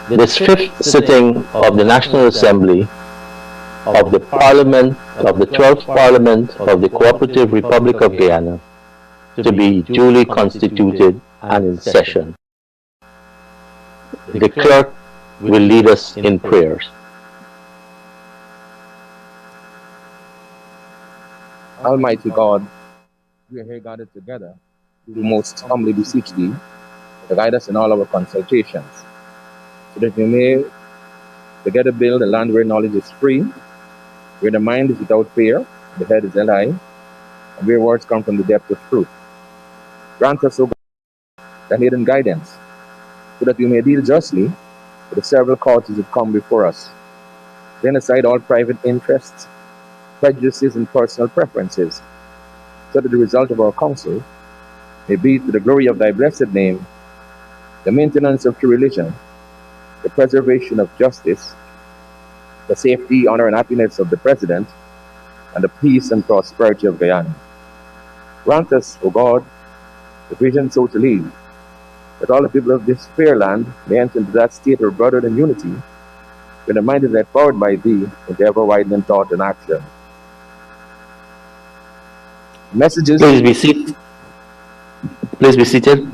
this fifth sitting of the National Assembly of the Parliament of the 12th Parliament of the Cooperative Republic of Guyana to be duly constituted and in session. The clerk will lead us in prayers. Almighty God, we are here gathered together. We most humbly beseech Thee to guide us in all our consultations, so that we may together build a land where knowledge is free, where the mind is without fear, the head is alive, and where words come from the depth of truth. Grant us, O God, the hidden guidance, so that we may deal justly with the several causes that come before us. Then aside all private interests, prejudices, and personal preferences, so that the result of our counsel may be to the glory of Thy blessed name, the maintenance of true religion, the preservation of justice, the safety, honor, and happiness of the President, and the peace and prosperity of Guyana. Grant us, O God, the vision so to lead, that all the people of this fair land may enter into that state of brotherhood and unity, when the mind is empowered by Thee into ever-widening thought and action. Messages. Please be seated. Please be seated.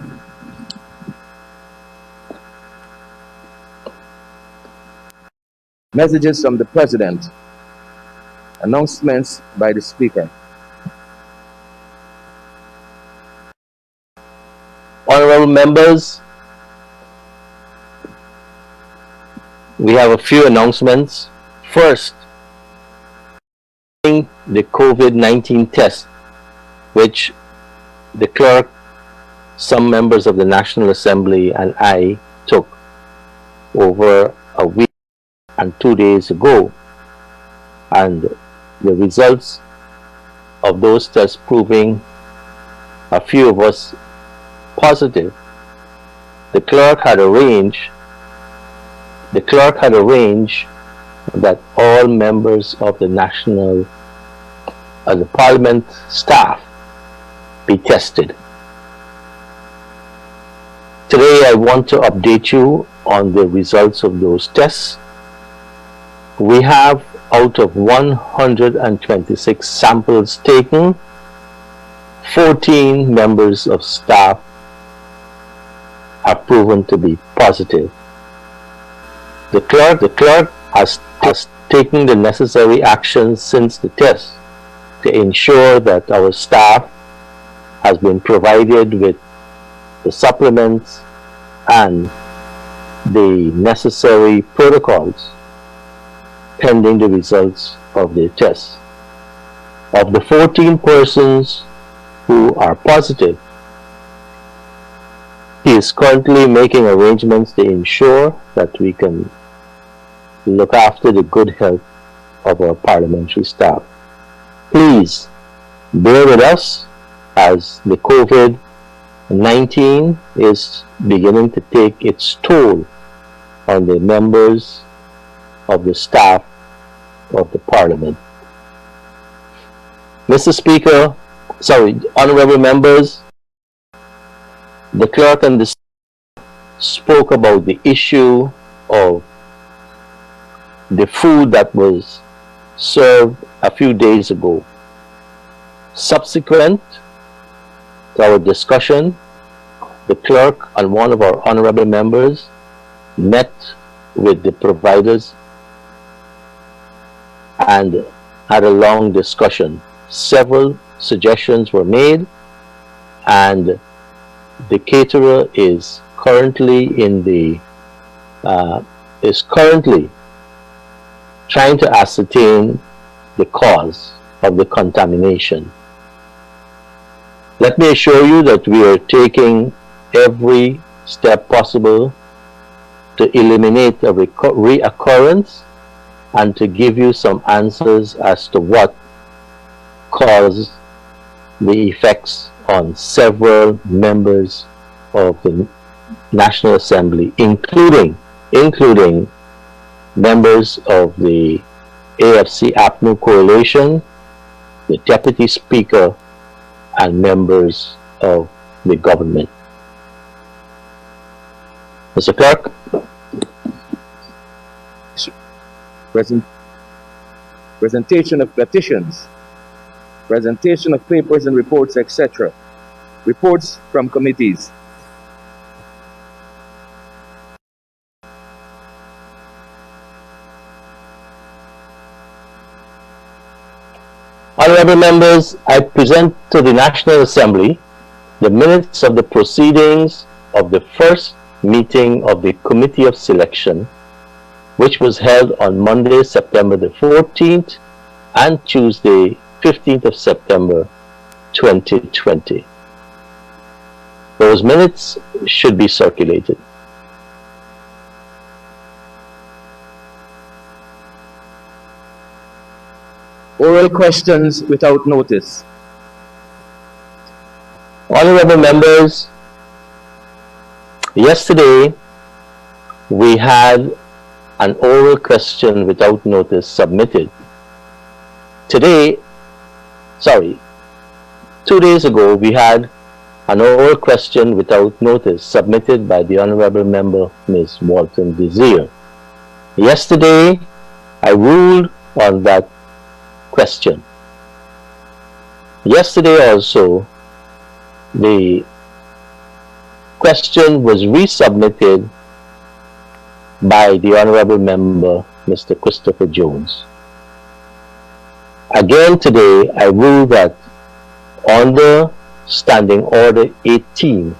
Messages from the President. Announcements by the Speaker. Honorable members, we have a few announcements. First, the COVID-19 test, which the clerk, some members of the National Assembly, and I took over a week and 2 days ago, and the results of those tests proving a few of us positive. The clerk had arranged that all members of the the Parliament staff be tested. Today I want to update you on the results of those tests. We have, out of 126 samples taken, 14 members of staff have proven to be positive. The clerk has taken the necessary actions since the test to ensure that our staff has been provided with the supplements and the necessary protocols pending the results of their tests. Of the 14 persons who are positive, he is currently making arrangements to ensure that we can look after the good health of our parliamentary staff. Please bear with us as the COVID-19 is beginning to take its toll on the members of the staff of the Parliament. Honorable members, the clerk and the spoke about the issue of the food that was served a few days ago. Subsequent to our discussion, the clerk and one of our honorable members met with the providers and had a long discussion. Several suggestions were made, and the caterer is currently trying to ascertain the cause of the contamination. Let me assure you that we are taking every step possible to eliminate a reoccurrence and to give you some answers as to what caused the effects on several members of the National Assembly, including members of the AFC-APNU coalition, the Deputy Speaker, and members of the government. Mr. Clerk? Presentation of petitions, presentation of papers and reports, etc. Reports from committees. Honorable members, I present to the National Assembly the minutes of the proceedings of the first meeting of the Committee of Selection, which was held on Monday, September the 14th and Tuesday, 15th of September, 2020. Those minutes should be circulated. Oral questions without notice. Honorable members, yesterday we had an oral question without notice submitted. Today, 2 days ago, we had an oral question without notice submitted by the Honorable Member, Ms. Walton Desir. Yesterday, I ruled on that question. Yesterday also, the question was resubmitted by the Honorable Member, Mr. Christopher Jones. Again today, I rule that under Standing Order 18,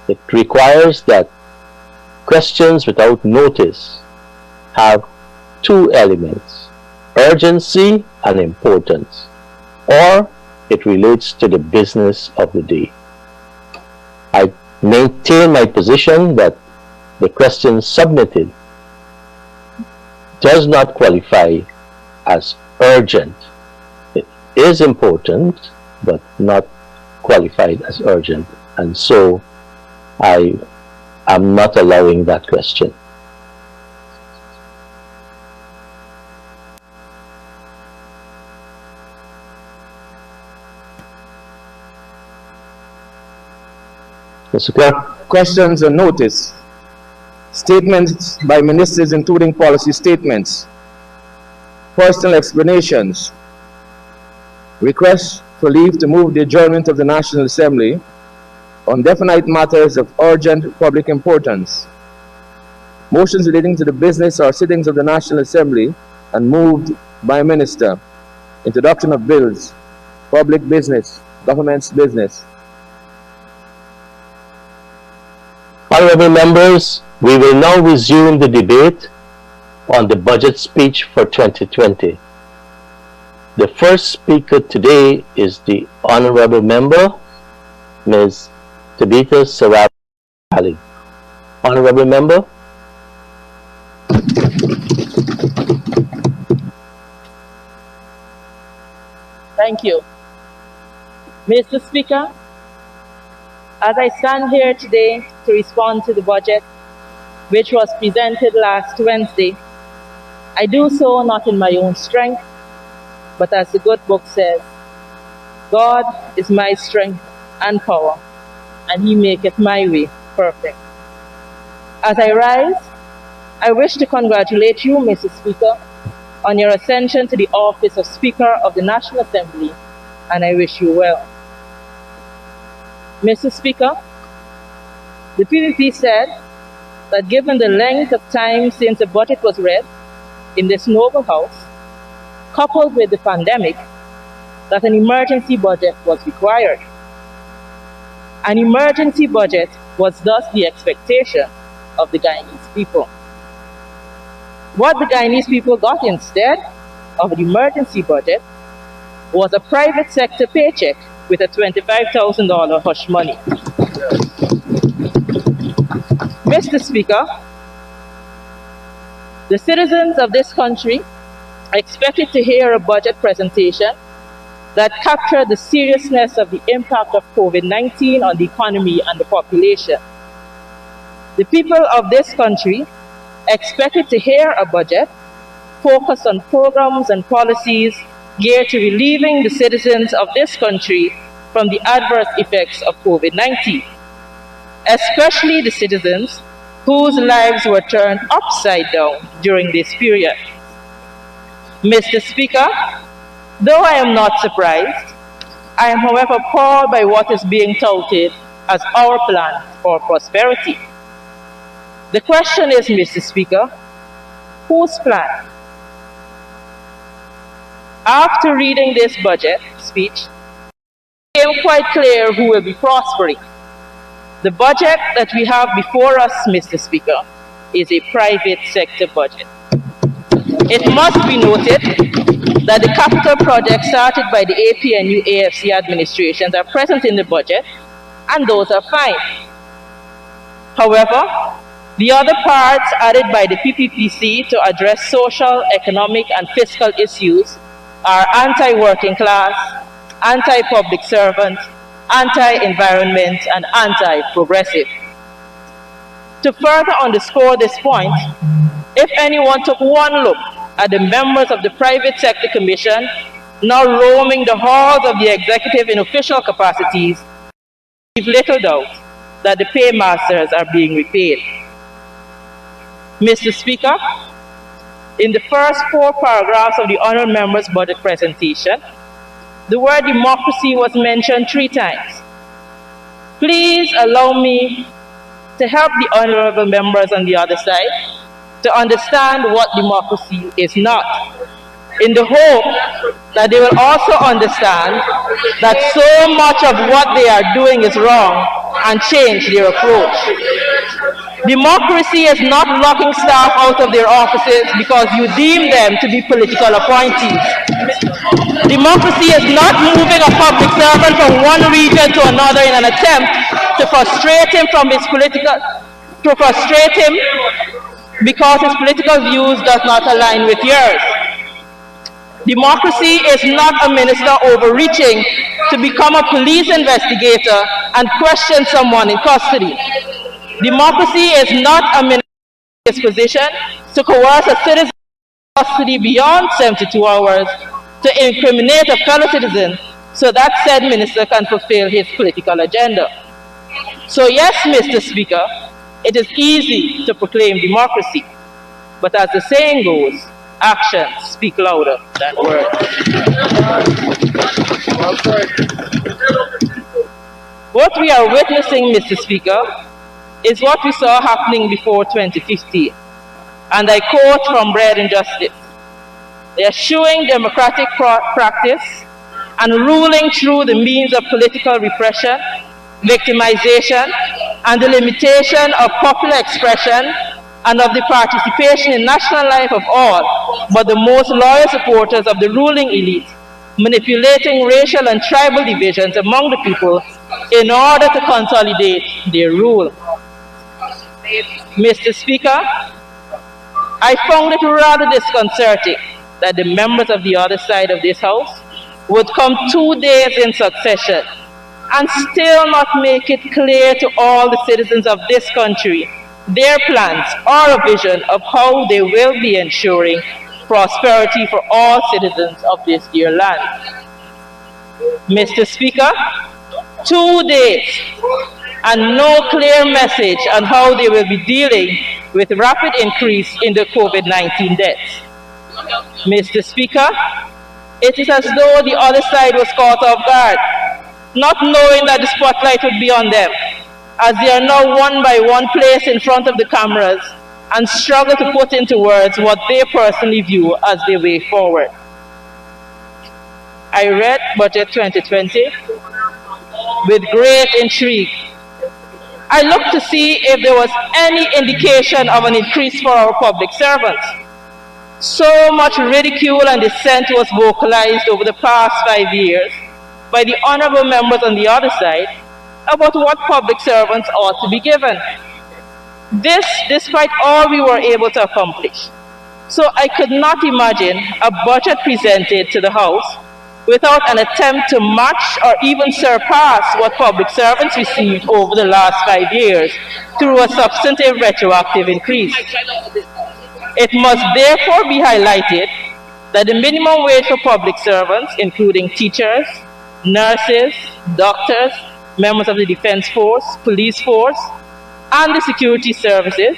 it requires that questions without notice have two elements: urgency and importance, or it relates to the business of the day. I maintain my position that the question submitted does not qualify as urgent. It is important, but not qualified as urgent, and so I am not allowing that question. Mr. Clerk? Questions on notice. Statements by ministers, including policy statements. Personal explanations. Requests for leave to move the adjournment of the National Assembly on definite matters of urgent public importance. Motions relating to the business or sittings of the National Assembly and moved by minister. Introduction of bills. Public business. Government's business. Honorable members, we will now resume the debate on the budget speech for 2020. The first speaker today is the Honorable Member, Ms. Tabitha Sarabo. Honorable Member. Thank you. Mr. Speaker, as I stand here today to respond to the budget, which was presented last Wednesday, I do so not in my own strength, but as the good book says, God is my strength and power, and he maketh my way perfect. As I rise, I wish to congratulate you, Mr. Speaker, on your ascension to the office of Speaker of the National Assembly, and I wish you well. Mr. Speaker, the PPP said that given the length of time since the budget was read in this noble House, coupled with the pandemic, that an emergency budget was required. An emergency budget was thus the expectation of the Guyanese people. What the Guyanese people got instead of an emergency budget was a private sector paycheck with a $25,000 hush money. Mr. Speaker, the citizens of this country expected to hear a budget presentation that captured the seriousness of the impact of COVID-19 on the economy and the population. The people of this country expected to hear a budget focused on programs and policies geared to relieving the citizens of this country from the adverse effects of COVID-19. especially the citizens whose lives were turned upside down during this period. Mr. Speaker, though I am not surprised, I am however appalled by what is being touted as our plan for prosperity. The question is, Mr. Speaker, whose plan? After reading this budget speech, it became quite clear who will be prospering. The budget that we have before us, Mr. Speaker, is a private sector budget. It must be noted that the capital projects started by the APNU AFC administrations are present in the budget, and those are fine. However, the other parts added by the PPPC to address social, economic, and fiscal issues are anti-working class, anti-public servant, anti-environment, and anti-progressive. To further underscore this point, if anyone took one look at the members of the Private Sector Commission now roaming the halls of the executive in official capacities, leave little doubt that the paymasters are being repaid. Mr. Speaker, in the first 4 paragraphs of the honourable member's budget presentation, the word democracy was mentioned 3 times. Please allow me to help the honourable members on the other side to understand what democracy is not, in the hope that they will also understand that so much of what they are doing is wrong and change their approach. Democracy is not locking staff out of their offices because you deem them to be political appointees. Democracy is not moving a public servant from one region to another in an attempt to frustrate him because his political views does not align with yours. Democracy is not a minister overreaching to become a police investigator and question someone in custody. Democracy is not a minister's position to coerce a citizen in custody beyond 72 hours to incriminate a fellow citizen so that said minister can fulfill his political agenda. So yes, Mr. Speaker, it is easy to proclaim democracy, but as the saying goes, actions speak louder than words. What we are witnessing, Mr. Speaker, is what we saw happening before 2015. And I quote from Bread and Justice. They are showing democratic practice and ruling through the means of political repression, victimization, and the limitation of popular expression and of the participation in national life of all but the most loyal supporters of the ruling elite, manipulating racial and tribal divisions among the people in order to consolidate their rule. Mr. Speaker, I found it rather disconcerting that the members of the other side of this House would come 2 days in succession and still not make it clear to all the citizens of this country their plans or a vision of how they will be ensuring prosperity for all citizens of this dear land. Mr. Speaker, 2 days and no clear message on how they will be dealing with rapid increase in the COVID-19 deaths. Mr. Speaker, it is as though the other side was caught off guard, not knowing that the spotlight would be on them, as they are now one by one placed in front of the cameras and struggle to put into words what they personally view as their way forward. I read Budget 2020 with great intrigue. I looked to see if there was any indication of an increase for our public servants. So much ridicule and dissent was vocalized over the past 5 years by the honorable members on the other side about what public servants ought to be given. This despite all we were able to accomplish. So I could not imagine a budget presented to the House without an attempt to match or even surpass what public servants received over the last 5 years through a substantive retroactive increase. It must therefore be highlighted that the minimum wage for public servants, including teachers, nurses, doctors, members of the Defense Force, Police Force, and the security services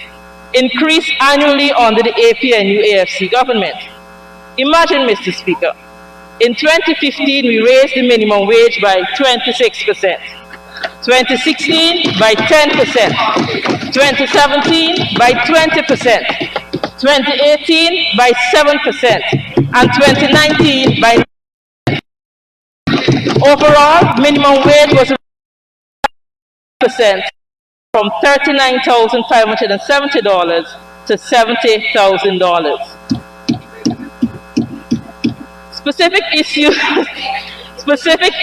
increase annually under the APNU-AFC government. Imagine, Mr. Speaker, in 2015 we raised the minimum wage by 26%, 2016 by 10%, 2017 by 20%, 2018 by 7%, and 2019 by 9%. Overall, minimum wage was percent from $39,570 to $70,000. Specific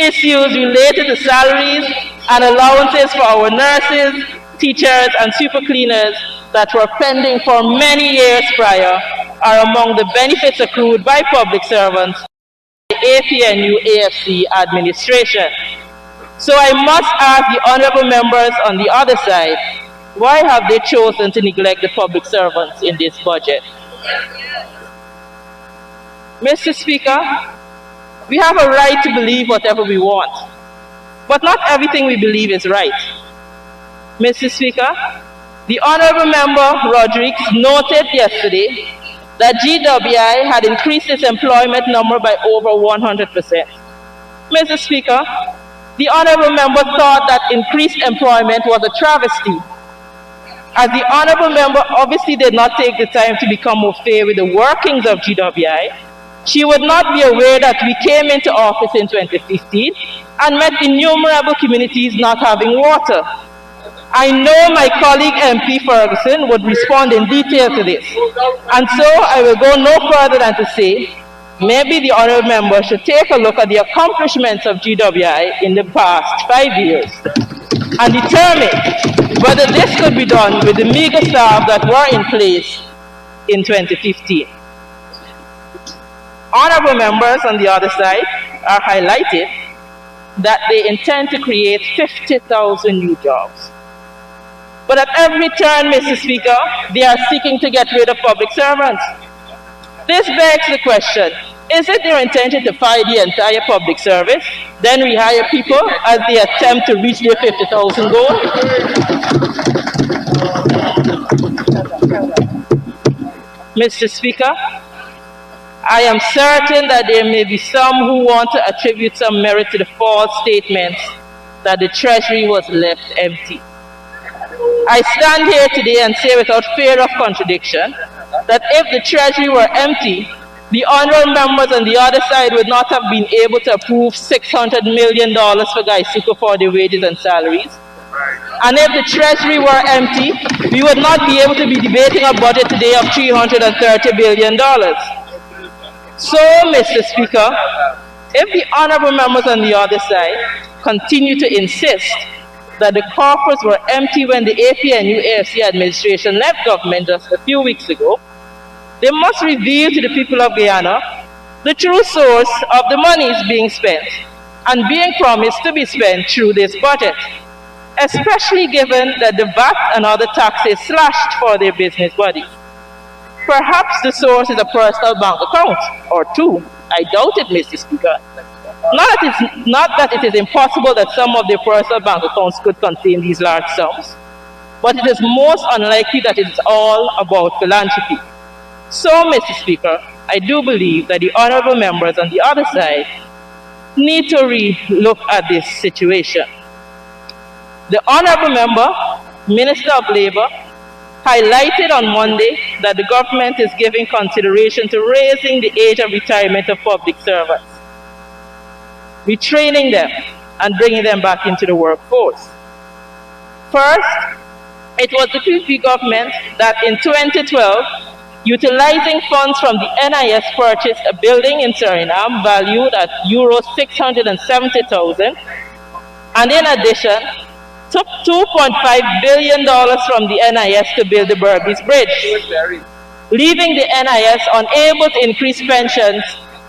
issues related to salaries and allowances for our nurses, teachers, and super cleaners that were pending for many years prior are among the benefits accrued by public servants in the APNU-AFC administration. So I must ask the honorable members on the other side, why have they chosen to neglect the public servants in this budget? Mr. Speaker, we have a right to believe whatever we want, but not everything we believe is right. Mr. Speaker, the honorable member Rodriguez noted yesterday that GWI had increased its employment number by over 100%. Mr. Speaker, the honorable member thought that increased employment was a travesty. As the honorable member obviously did not take the time to become au fait with the workings of GWI, she would not be aware that we came into office in 2015 and met innumerable communities not having water. I know my colleague MP Ferguson would respond in detail to this, and so I will go no further than to say, maybe the honorable member should take a look at the accomplishments of GWI in the past 5 years and determine whether this could be done with the meager staff that were in place in 2015. Honorable members on the other side are highlighted that they intend to create 50,000 new jobs. But at every turn, Mr. Speaker, they are seeking to get rid of public servants. This begs the question, is it their intention to fire the entire public service, then rehire people as they attempt to reach their 50,000 goal? Mr. Speaker, I am certain that there may be some who want to attribute some merit to the false statements that the Treasury was left empty. I stand here today and say without fear of contradiction that if the Treasury were empty, the honorable members on the other side would not have been able to approve $600 million for Gaisuka for their wages and salaries. And if the Treasury were empty, we would not be able to be debating a budget today of $330 billion. So, Mr. Speaker, if the honorable members on the other side continue to insist that the coffers were empty when the APNU-AFC administration left government just a few weeks ago, they must reveal to the people of Guyana the true source of the monies being spent and being promised to be spent through this budget, especially given that the VAT and other taxes slashed for their business bodies. Perhaps the source is a personal bank account or two. I doubt it, Mr. Speaker. Not that it is impossible that some of their personal bank accounts could contain these large sums, but it is most unlikely that it is all about philanthropy. So, Mr. Speaker, I do believe that the honorable members on the other side need to re-look at this situation. The honorable member, Minister of Labor, highlighted on Monday that the government is giving consideration to raising the age of retirement of public servants, retraining them, and bringing them back into the workforce. First, it was the PP government that in 2012, utilizing funds from the NIS, purchased a building in Suriname valued at Euro 670,000, and in addition, took $2.5 billion from the NIS to build the Berbice Bridge, leaving the NIS unable to increase pensions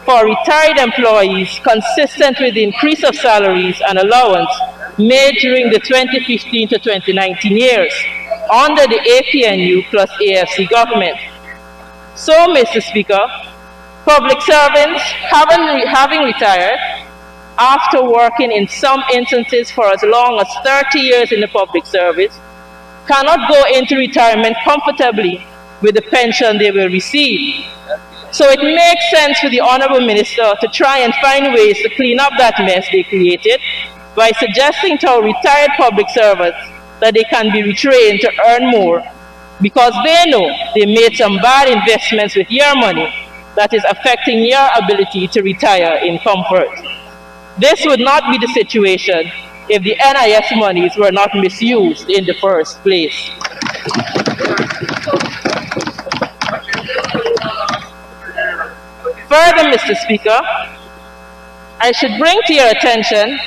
for retired employees consistent with the increase of salaries and allowance made during the 2015 to 2019 years under the APNU plus AFC government. So, Mr. Speaker, public servants having retired after working in some instances for as long as 30 years in the public service, cannot go into retirement comfortably with the pension they will receive. So it makes sense for the Honorable Minister to try and find ways to clean up that mess they created by suggesting to our retired public servants that they can be retrained to earn more because they know they made some bad investments with your money that is affecting your ability to retire in comfort. This would not be the situation if the NIS monies were not misused in the first place. Further, Mr. Speaker, I should bring to your attention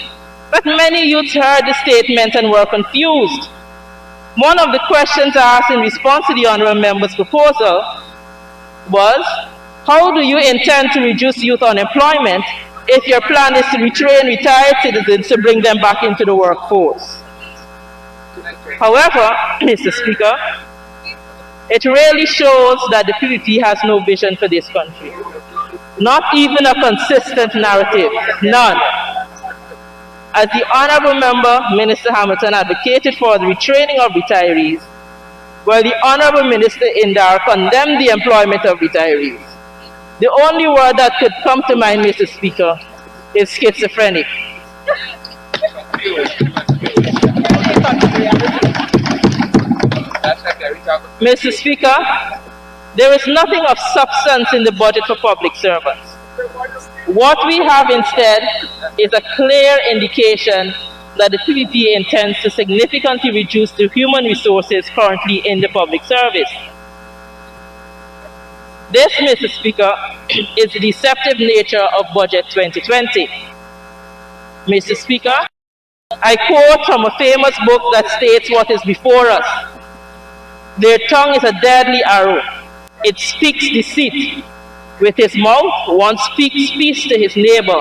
that many youths heard the statement and were confused. One of the questions asked in response to the Honourable Member's proposal was, how do you intend to reduce youth unemployment if your plan is to retrain retired citizens to bring them back into the workforce? However, Mr. Speaker, it really shows that the PPP has no vision for this country. Not even a consistent narrative, none. As the Honourable Member, Minister Hamilton, advocated for the retraining of retirees, while the Honourable Minister Indar condemned the employment of retirees. The only word that could come to mind, Mr. Speaker, is schizophrenic. Mr. Speaker, there is nothing of substance in the budget for public servants. What we have instead is a clear indication that the PPP intends to significantly reduce the human resources currently in the public service. This, Mr. Speaker, is the deceptive nature of Budget 2020. Mr. Speaker, I quote from a famous book that states what is before us. Their tongue is a deadly arrow. It speaks deceit. With his mouth, one speaks peace to his neighbor,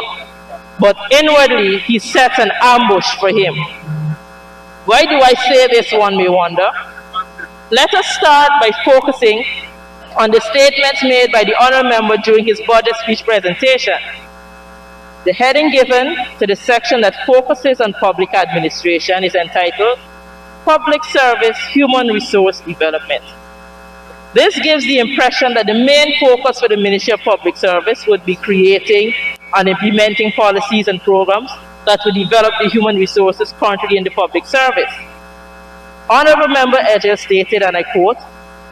but inwardly he sets an ambush for him. Why do I say this, one may wonder? Let us start by focusing on the statements made by the Honourable Member during his budget speech presentation. The heading given to the section that focuses on public administration is entitled Public Service Human Resource Development. This gives the impression that the main focus for the Ministry of Public Service would be creating and implementing policies and programs that would develop the human resources currently in the public service. Honourable Member Edger stated, and I quote,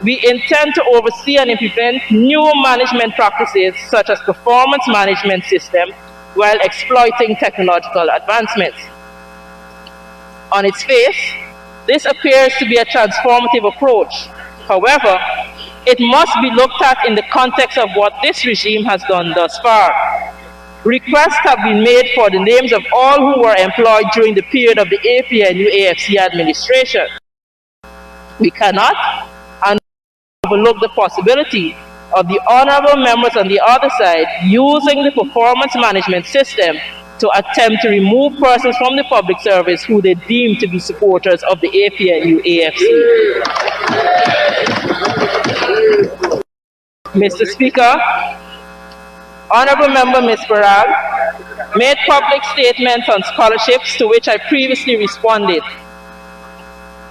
"We intend to oversee and implement new management practices such as performance management system while exploiting technological advancements." On its face, this appears to be a transformative approach. However, it must be looked at in the context of what this regime has done thus far. Requests have been made for the names of all who were employed during the period of the APNU-AFC administration. We cannot and overlook the possibility of the honourable members on the other side using the performance management system to attempt to remove persons from the public service who they deem to be supporters of the APNU-AFC. Mr. Speaker, Honourable Member Ms. Parag made public statements on scholarships to which I previously responded.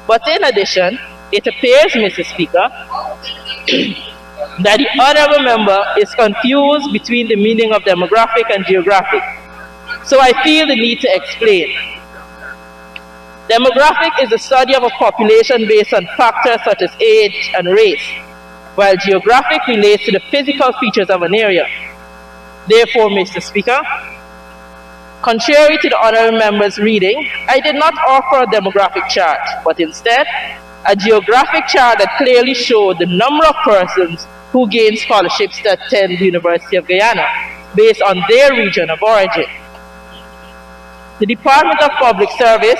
But in addition, it appears, Mr. Speaker, that the Honourable Member is confused between the meaning of demographic and geographic. So I feel the need to explain. Demographic is the study of a population based on factors such as age and race, while geographic relates to the physical features of an area. Therefore, Mr. Speaker, contrary to the Honourable Member's reading, I did not offer a demographic chart, but instead, a geographic chart that clearly showed the number of persons who gained scholarships to attend the University of Guyana based on their region of origin. The Department of Public Service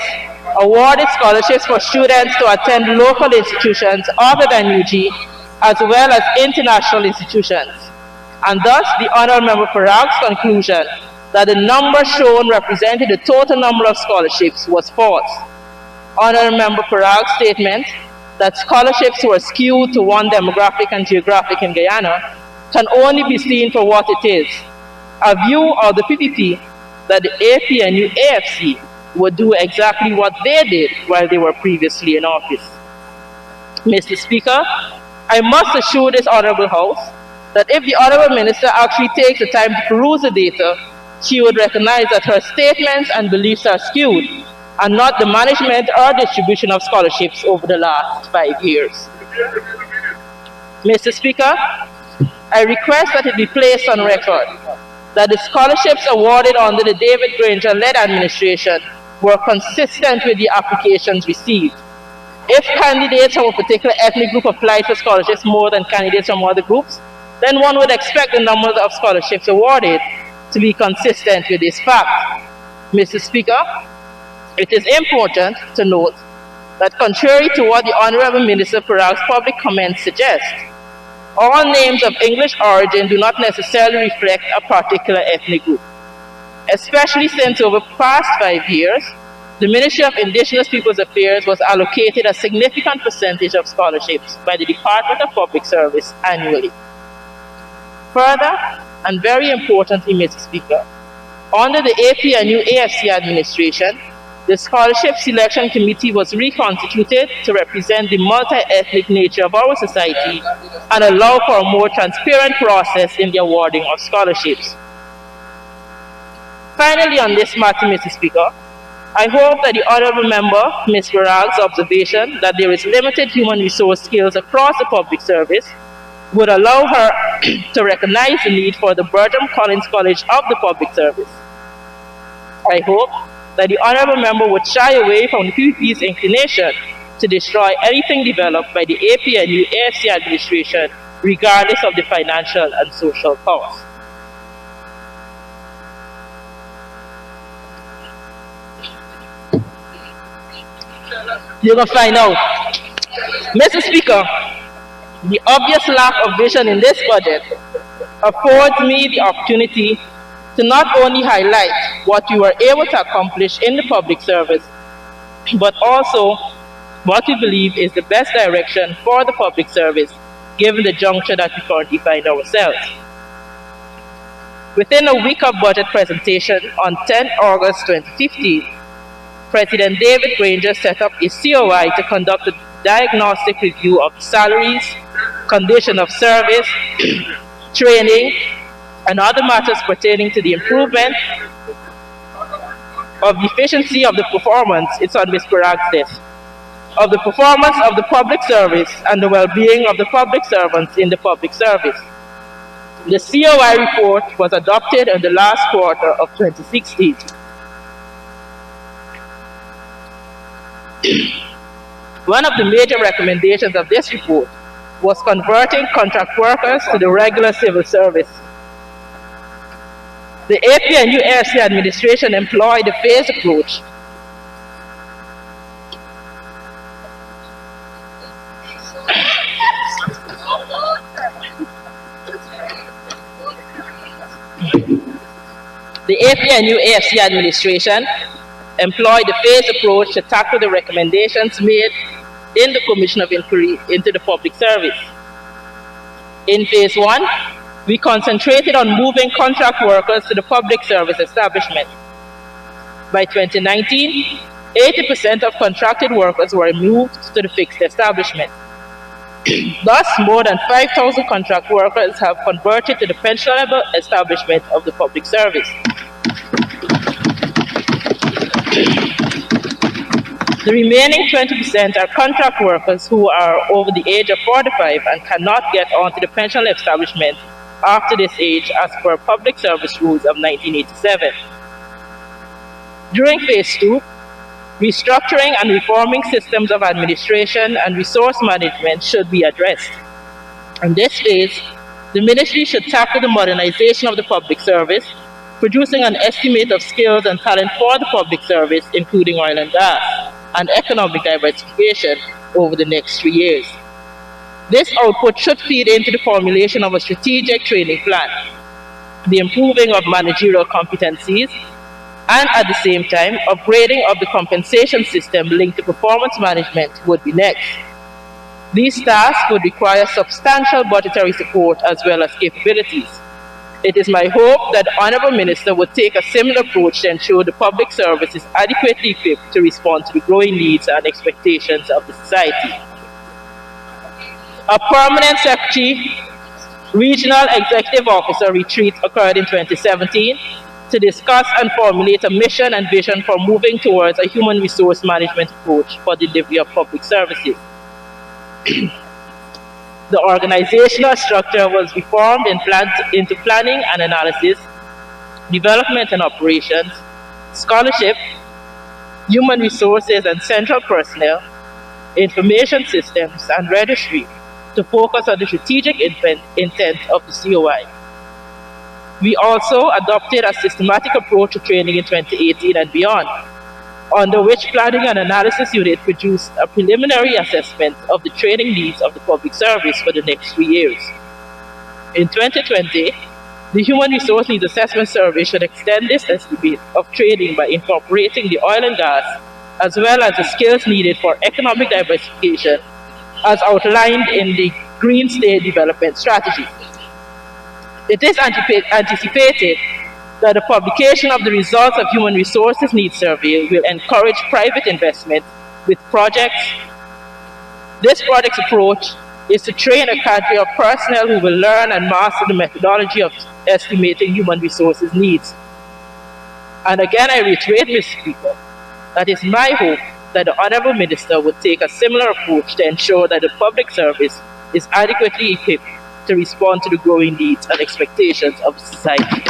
awarded scholarships for students to attend local institutions other than UG, as well as international institutions. And thus, the Honourable Member Parag's conclusion that the number shown represented the total number of scholarships was false. Honourable Member Parag's statement that scholarships were skewed to one demographic and geographic in Guyana can only be seen for what it is, a view of the PPP that the APNU AFC would do exactly what they did while they were previously in office. Mr. Speaker, I must assure this Honorable House that if the Honorable Minister actually takes the time to peruse the data, she would recognize that her statements and beliefs are skewed and not the management or distribution of scholarships over the last 5 years. Mr. Speaker, I request that it be placed on record that the scholarships awarded under the David Granger-led administration were consistent with the applications received. If candidates from a particular ethnic group applied for scholarships more than candidates from other groups, then one would expect the numbers of scholarships awarded to be consistent with this fact. Mr. Speaker, it is important to note that contrary to what the Honorable Minister Parag's public comments suggest, all names of English origin do not necessarily reflect a particular ethnic group, especially since over the past 5 years, the Ministry of Indigenous Peoples Affairs was allocated a significant percentage of scholarships by the Department of Public Service annually. Further, and very importantly, Mr. Speaker, under the APNU AFC administration, the Scholarship Selection Committee was reconstituted to represent the multi-ethnic nature of our society and allow for a more transparent process in the awarding of scholarships. Finally, on this matter, Mr. Speaker, I hope that the Honourable Member, Ms. Parag's observation that there is limited human resource skills across the public service would allow her to recognize the need for the Bertram Collins College of the Public Service. I hope that the Honourable Member would shy away from the PPP's inclination to destroy anything developed by the APNU AFC administration, regardless of the financial and social costs. You're going to find out. Mr. Speaker, the obvious lack of vision in this budget affords me the opportunity to not only highlight what we were able to accomplish in the public service, but also what we believe is the best direction for the public service, given the juncture that we currently find ourselves. Within a week of budget presentation on 10 August 2015, President David Granger set up a COI to conduct a diagnostic review of salaries, condition of service, training, and other matters pertaining to the improvement of the efficiency of the performance, it's on Ms. Parag's desk, of the performance of the public service and the well-being of the public servants in the public service. The COI report was adopted in the last quarter of 2016. One of the major recommendations of this report was converting contract workers to the regular civil service. The APNU AFC administration employed a phased approach. The APNU AFC administration employed a phased approach to tackle the recommendations made in the Commission of Inquiry into the Public Service. In Phase 1, we concentrated on moving contract workers to the public service establishment. By 2019, 80% of contracted workers were moved to the fixed establishment. Thus, more than 5,000 contract workers have converted to the pensionable establishment of the public service. The remaining 20% are contract workers who are over the age of 45 and cannot get onto the pensionable establishment after this age as per public service rules of 1987. During Phase 2, restructuring and reforming systems of administration and resource management should be addressed. In this phase, the ministry should tackle the modernization of the public service, producing an estimate of skills and talent for the public service, including oil and gas, and economic diversification over the next 3 years. This output should feed into the formulation of a strategic training plan, the improving of managerial competencies, and at the same time, upgrading of the compensation system linked to performance management would be next. These tasks would require substantial budgetary support as well as capabilities. It is my hope that the Honourable Minister would take a similar approach to ensure the public service is adequately equipped to respond to the growing needs and expectations of the society. A permanent Secretary Regional Executive Officer retreat occurred in 2017 to discuss and formulate a mission and vision for moving towards a human resource management approach for delivery of public services. The organizational structure was reformed into planning and analysis, development and operations, scholarship, human resources and central personnel, information systems, and registry to focus on the strategic intent of the COI. We also adopted a systematic approach to training in 2018 and beyond, under which Planning and Analysis Unit produced a preliminary assessment of the training needs of the public service for the next 3 years. In 2020, the Human Resource Needs Assessment Survey should extend this estimate of training by incorporating the oil and gas, as well as the skills needed for economic diversification, as outlined in the Green State Development Strategy. It is anticipated that the publication of the results of Human Resources Needs Survey will encourage private investment with projects. This project's approach is to train a cadre of personnel who will learn and master the methodology of estimating human resources needs. And again, I reiterate, Mr. Speaker, that is my hope that the Honourable Minister would take a similar approach to ensure that the public service is adequately equipped to respond to the growing needs and expectations of society.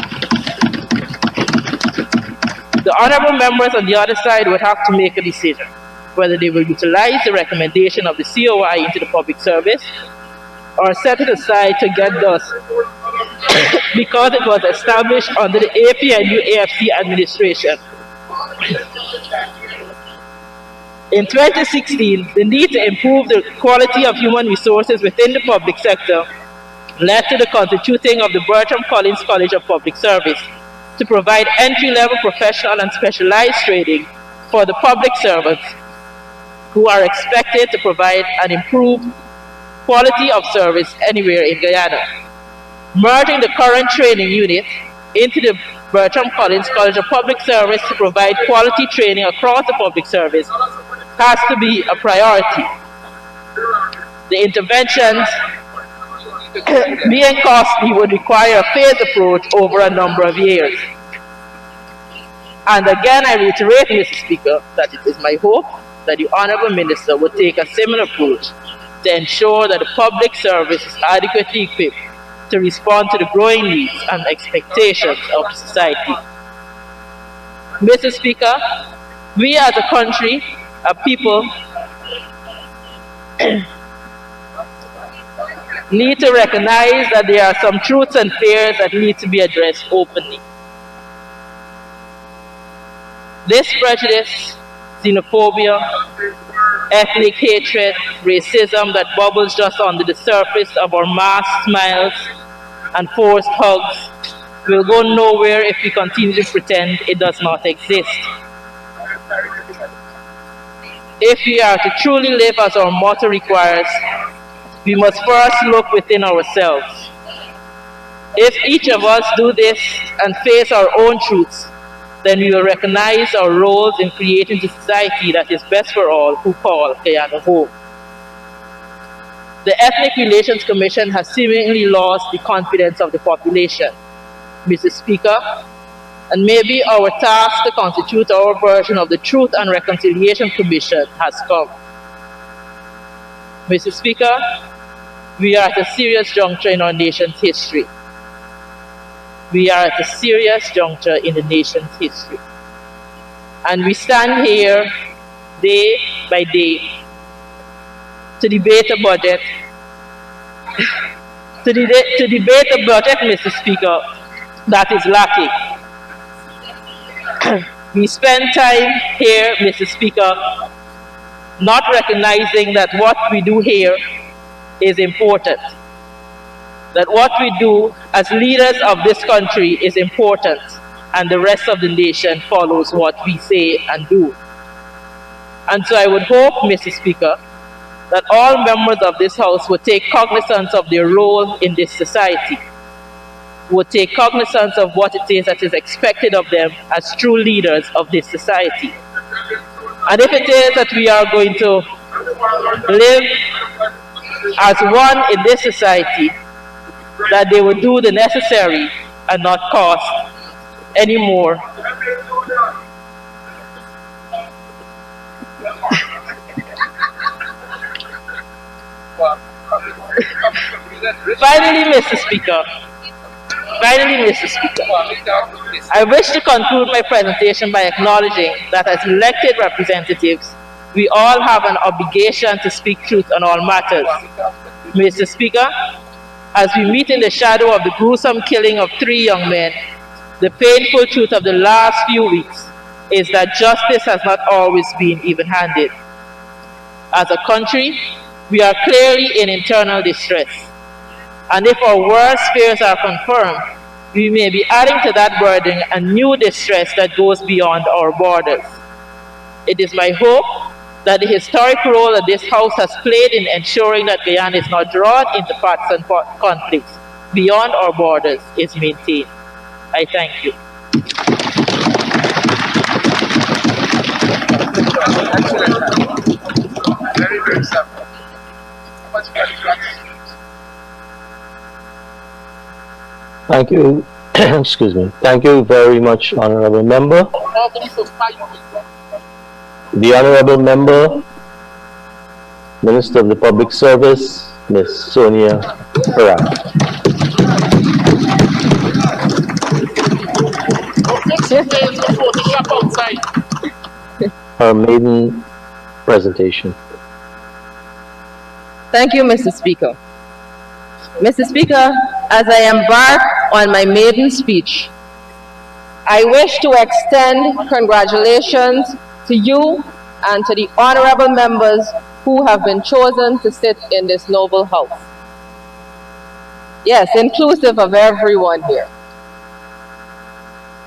The honourable members on the other side would have to make a decision whether they will utilize the recommendation of the COI into the public service or set it aside to get dust because it was established under the APNU-AFC administration. In 2016, the need to improve the quality of human resources within the public sector led to the constituting of the Bertram Collins College of Public Service to provide entry-level professional and specialized training for the public servants who are expected to provide an improved quality of service anywhere in Guyana. Merging the current training unit into the Bertram Collins College of Public Service to provide quality training across the public service has to be a priority. The interventions being costly would require a phased approach over a number of years. And again, I reiterate, Mr. Speaker, that it is my hope that the Honourable Minister would take a similar approach to ensure that the public service is adequately equipped to respond to the growing needs and expectations of society. Mr. Speaker, we as a country, a people, need to recognize that there are some truths and fears that need to be addressed openly. This prejudice, xenophobia, ethnic hatred, racism that bubbles just under the surface of our masked smiles and forced hugs will go nowhere if we continue to pretend it does not exist. If we are to truly live as our motto requires, we must first look within ourselves. If each of us do this and face our own truths, then we will recognize our roles in creating the society that is best for all who call Guyana home. The Ethnic Relations Commission has seemingly lost the confidence of the population, Mr. Speaker, and maybe our task to constitute our version of the Truth and Reconciliation Commission has come. Mr. Speaker, we are at a serious juncture in our nation's history. We are at a serious juncture in the nation's history. And we stand here day by day to debate a budget, to debate a budget, Mr. Speaker, that is lacking. We spend time here, Mr. Speaker, not recognizing that what we do here is important. That what we do as leaders of this country is important, and the rest of the nation follows what we say and do. And so I would hope, Mr. Speaker, that all members of this House would take cognizance of their role in this society. would take cognizance of what it is that is expected of them as true leaders of this society. And if it is that we are going to live as one in this society, that they would do the necessary and not cost any more. Finally, Mr. Speaker, I wish to conclude my presentation by acknowledging that as elected representatives, we all have an obligation to speak truth on all matters. Mr. Speaker, as we meet in the shadow of the gruesome killing of 3 young men, the painful truth of the last few weeks is that justice has not always been even-handed. As a country, we are clearly in internal distress. And if our worst fears are confirmed, we may be adding to that burden a new distress that goes beyond our borders. It is my hope that the historic role that this House has played in ensuring that Guyana is not drawn into partisan conflicts beyond our borders is maintained. I thank you. Very, very simple. Thank you. Excuse me. Thank you very much, Honorable Member. The Honorable Member, Minister of the Public Service, Ms. Sonia Parag. Her maiden presentation. Thank you, Mr. Speaker. Mr. Speaker, as I embark on my maiden speech, I wish to extend congratulations to you and to the honorable members who have been chosen to sit in this noble house. Yes, inclusive of everyone here.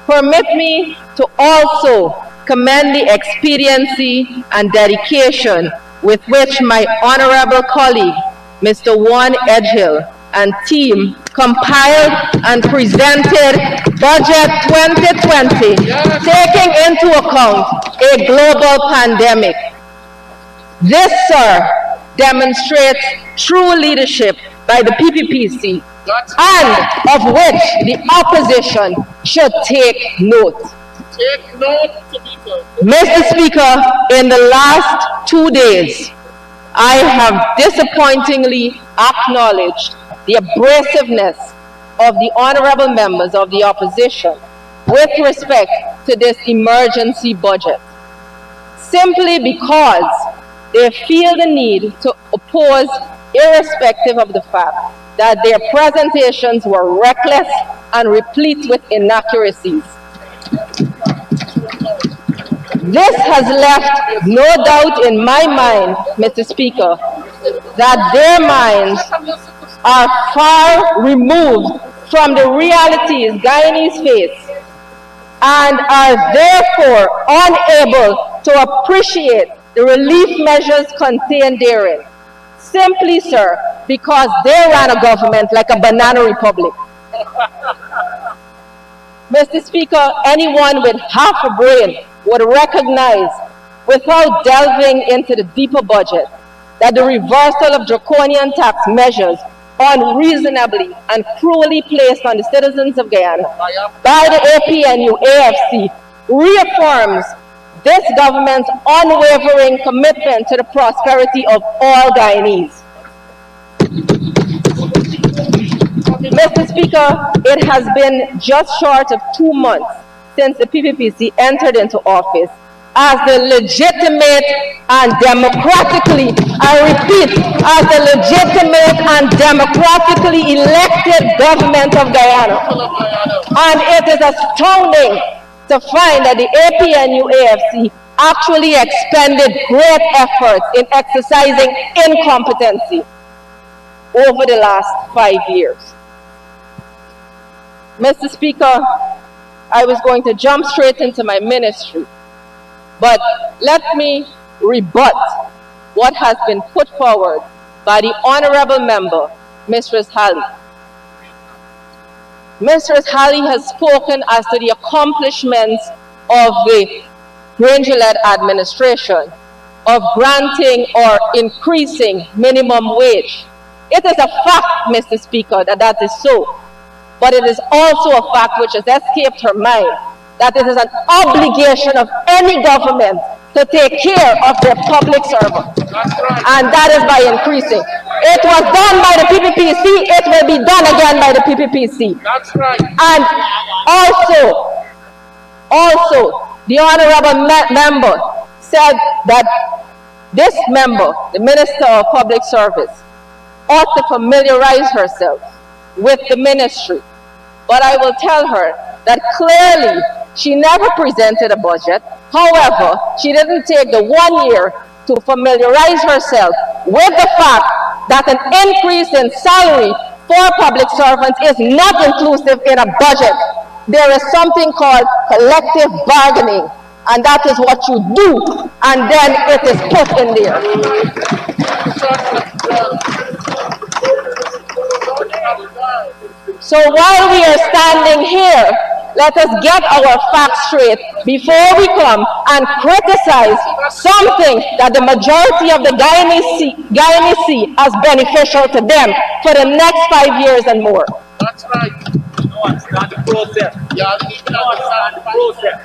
Permit me to also commend the expediency and dedication with which my honorable colleague, Mr. Juan Edgehill, and team compiled and presented Budget 2020, taking into account a global pandemic. This, sir, demonstrates true leadership by the PPPC, and of which the opposition should take note. Take note, Tabitha. Mr. Speaker, in the last 2 days, I have disappointingly acknowledged the abrasiveness of the honorable members of the opposition with respect to this emergency budget, simply because they feel the need to oppose irrespective of the fact that their presentations were reckless and replete with inaccuracies. This has left no doubt in my mind, Mr. Speaker, that their minds are far removed from the realities Guyanese face and are therefore unable to appreciate the relief measures contained therein, simply, sir, because they ran a government like a banana republic. Mr. Speaker, anyone with half a brain would recognize, without delving into the deeper budget, that the reversal of draconian tax measures unreasonably and cruelly placed on the citizens of Guyana by the APNU-AFC reaffirms this government's unwavering commitment to the prosperity of all Guyanese. Mr. Speaker, it has been just short of 2 months since the PPPC entered into office as the legitimate and democratically, I repeat, as the legitimate and democratically elected government of Guyana. And it is astounding to find that the APNU-AFC actually expended great efforts in exercising incompetency over the last 5 years. Mr. Speaker, I was going to jump straight into my ministry, but let me rebut what has been put forward by the honorable member, Mistress Halley. Mistress Halley has spoken as to the accomplishments of the Granger-led administration of granting or increasing minimum wage. It is a fact, Mr. Speaker, that that is so. But it is also a fact which has escaped her mind that it is an obligation of any government to take care of their public servants. And that is by increasing. It was done by the PPPC, it will be done again by the PPPC. That's right. And also, the honorable member said that this member, the Minister of Public Service, ought to familiarize herself with the ministry. But I will tell her that clearly she never presented a budget. However, she didn't take the 1 year to familiarize herself with the fact that an increase in salary for public servants is not inclusive in a budget. There is something called collective bargaining, and that is what you do, and then it is put in there. So while we are standing here, let us get our facts straight before we come and criticize something that the majority of the Guyanese see as beneficial to them for the next 5 years and more. That's right. No, it's not the process. Yeah, it's not the process.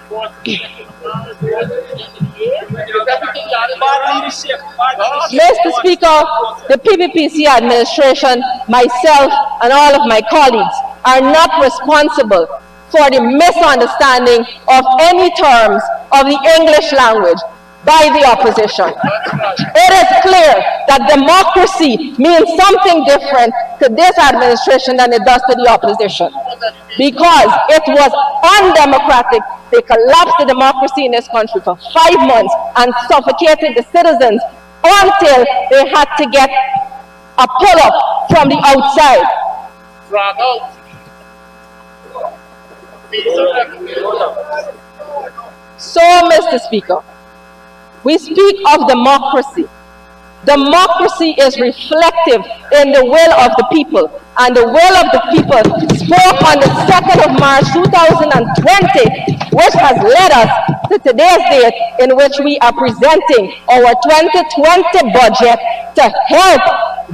Mr. Speaker, the PPPC administration, myself, and all of my colleagues are not responsible for the misunderstanding of any terms of the English language by the opposition. It is clear that democracy means something different to this administration than it does to the opposition, because it was undemocratic. They collapsed the democracy in this country for 5 months and suffocated the citizens until they had to get a pull-up from the outside. So, Mr. Speaker, we speak of democracy. Democracy is reflective in the will of the people, and the will of the people spoke on the 2nd of March 2020, which has led us to today's date in which we are presenting our 2020 budget to help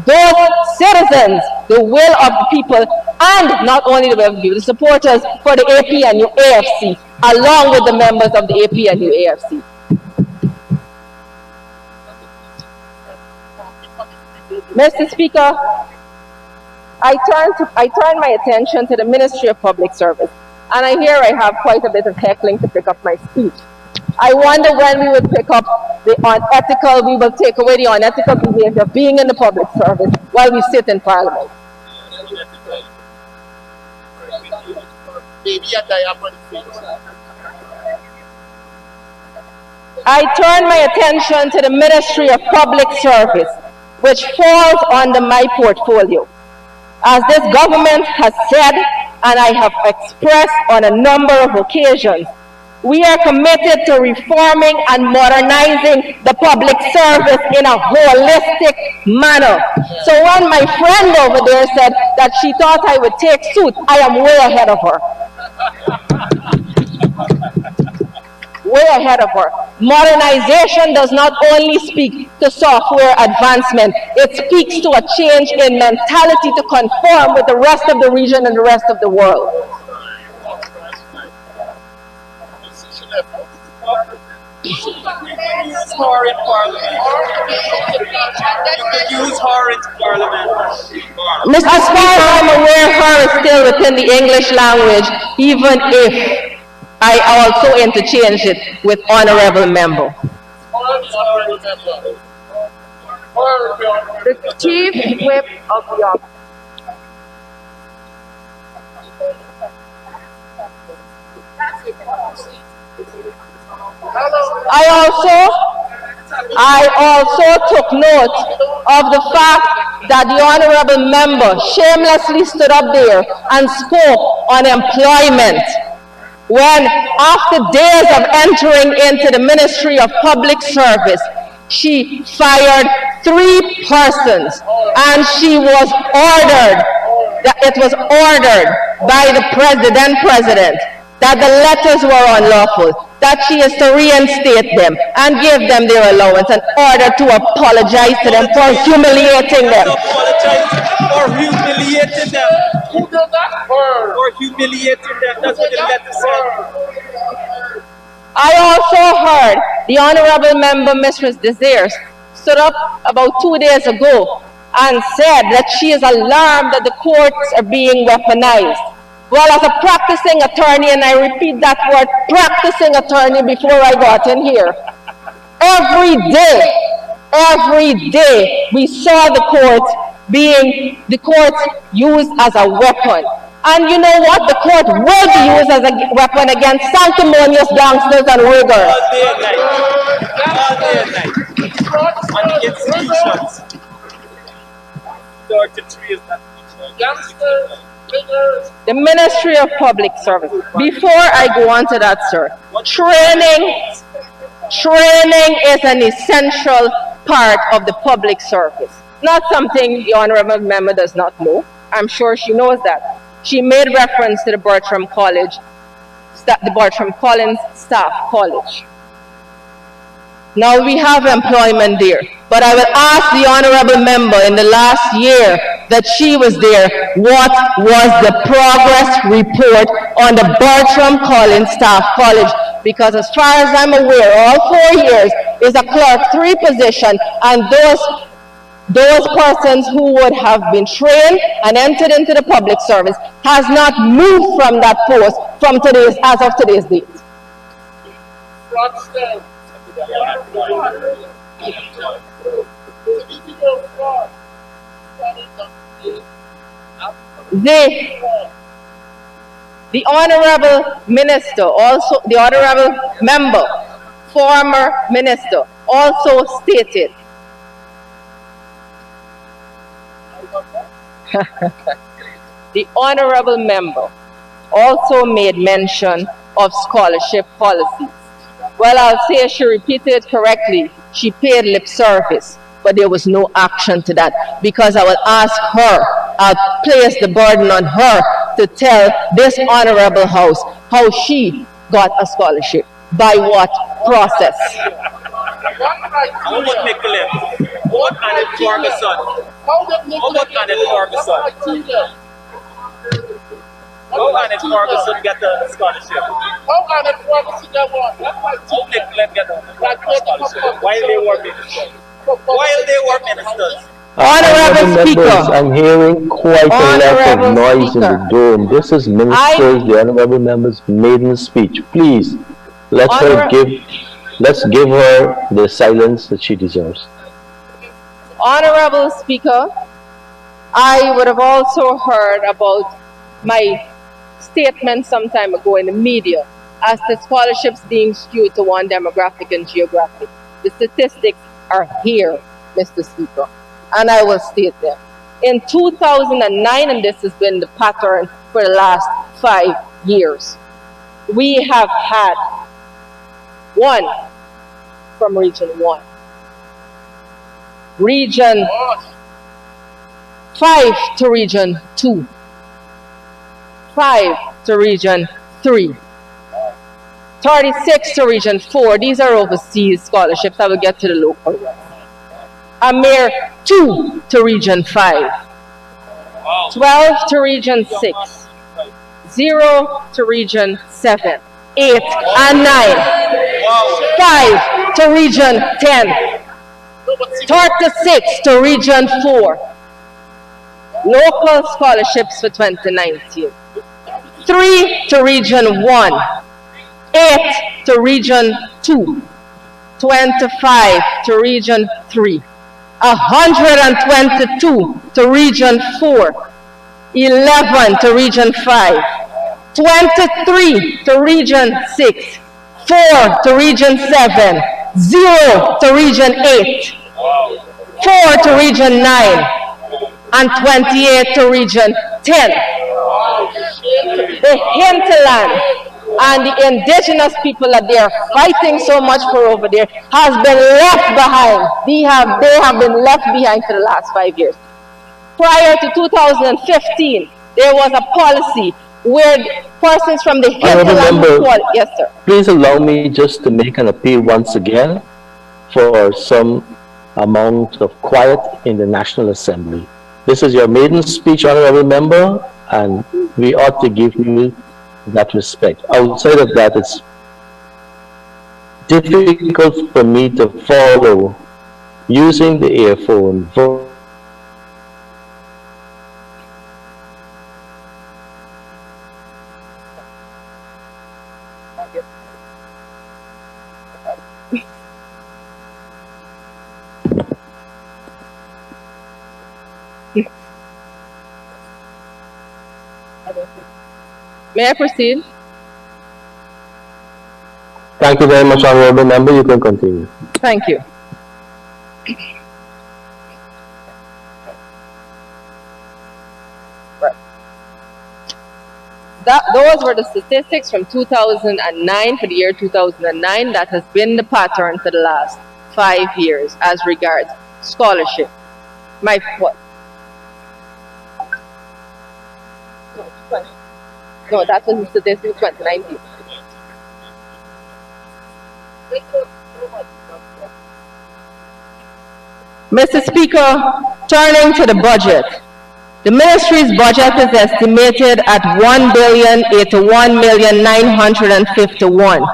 those citizens, the will of the people, and not only the will of the people, the supporters for the APNU AFC, along with the members of the APNU AFC. Mr. Speaker, I turn my attention to the Ministry of Public Service, and I have quite a bit of heckling to pick up my speech. I wonder when we would pick up the unethical, we will take away the unethical behavior of being in the public service while we sit in Parliament. I turn my attention to the Ministry of Public Service, which falls under my portfolio. As this government has said, and I have expressed on a number of occasions, we are committed to reforming and modernizing the public service in a holistic manner. So when my friend over there said that she thought I would take suit, I am way ahead of her. Way ahead of her. Modernization does not only speak to software advancement, it speaks to a change in mentality to conform with the rest of the region and the rest of the world. Use her in Parliament. You can use her in Parliament. Mr. Speaker, I'm aware her is still within the English language, even if I also interchange it with honorable member. The Chief Whip of the office. I also took note of the fact that the honorable member shamelessly stood up there and spoke on employment when, after days of entering into the Ministry of Public Service, she fired 3 persons and she was ordered that it was ordered by the president that the letters were unlawful, that she is to reinstate them and give them their allowance in order to apologize to them for humiliating them. Apologize for humiliating them. Who does that? For humiliating them. That's what the letter said. I also heard the Honorable Member, Mistress Desires, stood up about 2 days ago and said that she is alarmed that the courts are being weaponized. Well, as a practicing attorney, and I repeat that word, practicing attorney, before I got in here, every day we saw the courts used as a weapon. And you know what? The court will be used as a weapon against sanctimonious gangsters and riggers. All day and night. All day and night. On the institutions. 33 is not gangsters. The Ministry of Public Service. Before I go on to that, sir, training is an essential part of the public service. Not something the Honorable Member does not know. I'm sure she knows that. She made reference to the Bertram Collins Staff College. Now we have employment there, but I will ask the Honorable Member in the last year that she was there, what was the progress report on the Bertram Collins Staff College? Because as far as I'm aware, all 4 years is a clerk 3 position, and those persons who would have been trained and entered into the public service has not moved from that post as of today's date. The Honorable Minister, also the Honorable Member, former Minister, also stated the Honorable Member also made mention of scholarship policies. Well, I'll say she repeated correctly. She paid lip service, but there was no action to that, because I will ask her, I'll place the burden on her to tell this Honorable House how she got a scholarship, by what process. How about Nicolette? What can it Ferguson? How about Annette Ferguson? How Annette Ferguson get a scholarship? How Annette Ferguson get one? How Nicolette get a scholarship? While they were ministers. Honorable Speaker, I'm hearing quite a lot of noise in the dome. This is ministers, the Honorable Member's maiden speech. Please, let's give her the silence that she deserves. Honorable Speaker, I would have also heard about my statement some time ago in the media as to scholarships being skewed to one demographic and geographic. The statistics are here, Mr. Speaker, and I will state them. In 2009, and this has been the pattern for the last 5 years, we have had 1 from Region 1. Region 5 to Region 2. 5 to Region 3. 36 to Region 4. These are overseas scholarships. I will get to the local ones. A mere 2 to Region 5. 12 to Region 6. 0 to Region 7. 8 and 9. 5 to Region 10. 36 to Region 4. Local scholarships for 2019. 3 to Region 1. 8 to Region 2. 25 to Region 3. 122 to Region 4. 11 to Region 5. 23 to Region 6. 4 to Region 7. 0 to Region 8. 4 to Region 9. And 28 to Region 10. The hinterland and the indigenous people that they are fighting so much for over there has been left behind. They have been left behind for the last 5 years. Prior to 2015, there was a policy where persons from the hinterland... Yes, sir. Please allow me just to make an appeal once again for some amount of quiet in the National Assembly. This is your maiden speech, honorable member, and we ought to give you that respect. Outside of that, it's difficult for me to follow using the earphone. May I proceed? Thank you very much, honorable member. You can continue. Thank you. Those were the statistics from 2009 for the year 2009. That has been the pattern for the last 5 years as regards scholarship. My what? No, that was the statistics 2019. Mr. Speaker, turning to the budget. The ministry's budget is estimated at $1,081,951,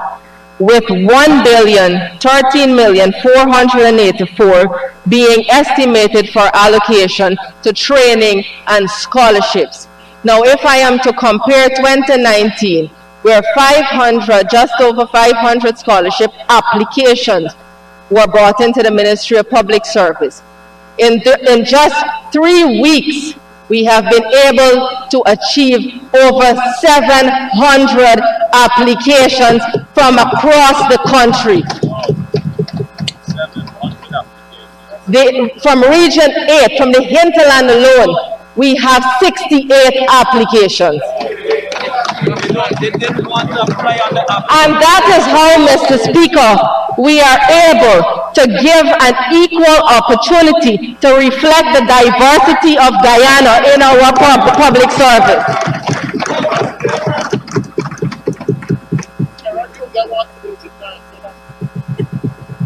with $1,013,484 being estimated for allocation to training and scholarships. Now, if I am to compare 2019, where just over 500 scholarship applications were brought into the Ministry of Public Service, in just 3 weeks, we have been able to achieve over 700 applications from across the country. From Region 8, from the hinterland alone, we have 68 applications. And that is how, Mr. Speaker, we are able to give an equal opportunity to reflect the diversity of Guyana in our public service.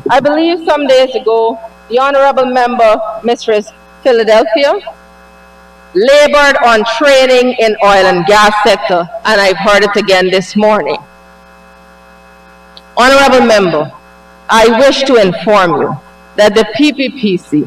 I believe some days ago, the honorable member, Mistress Philadelphia, labored on training in oil and gas sector, and I've heard it again this morning. Honorable member, I wish to inform you that the PPPC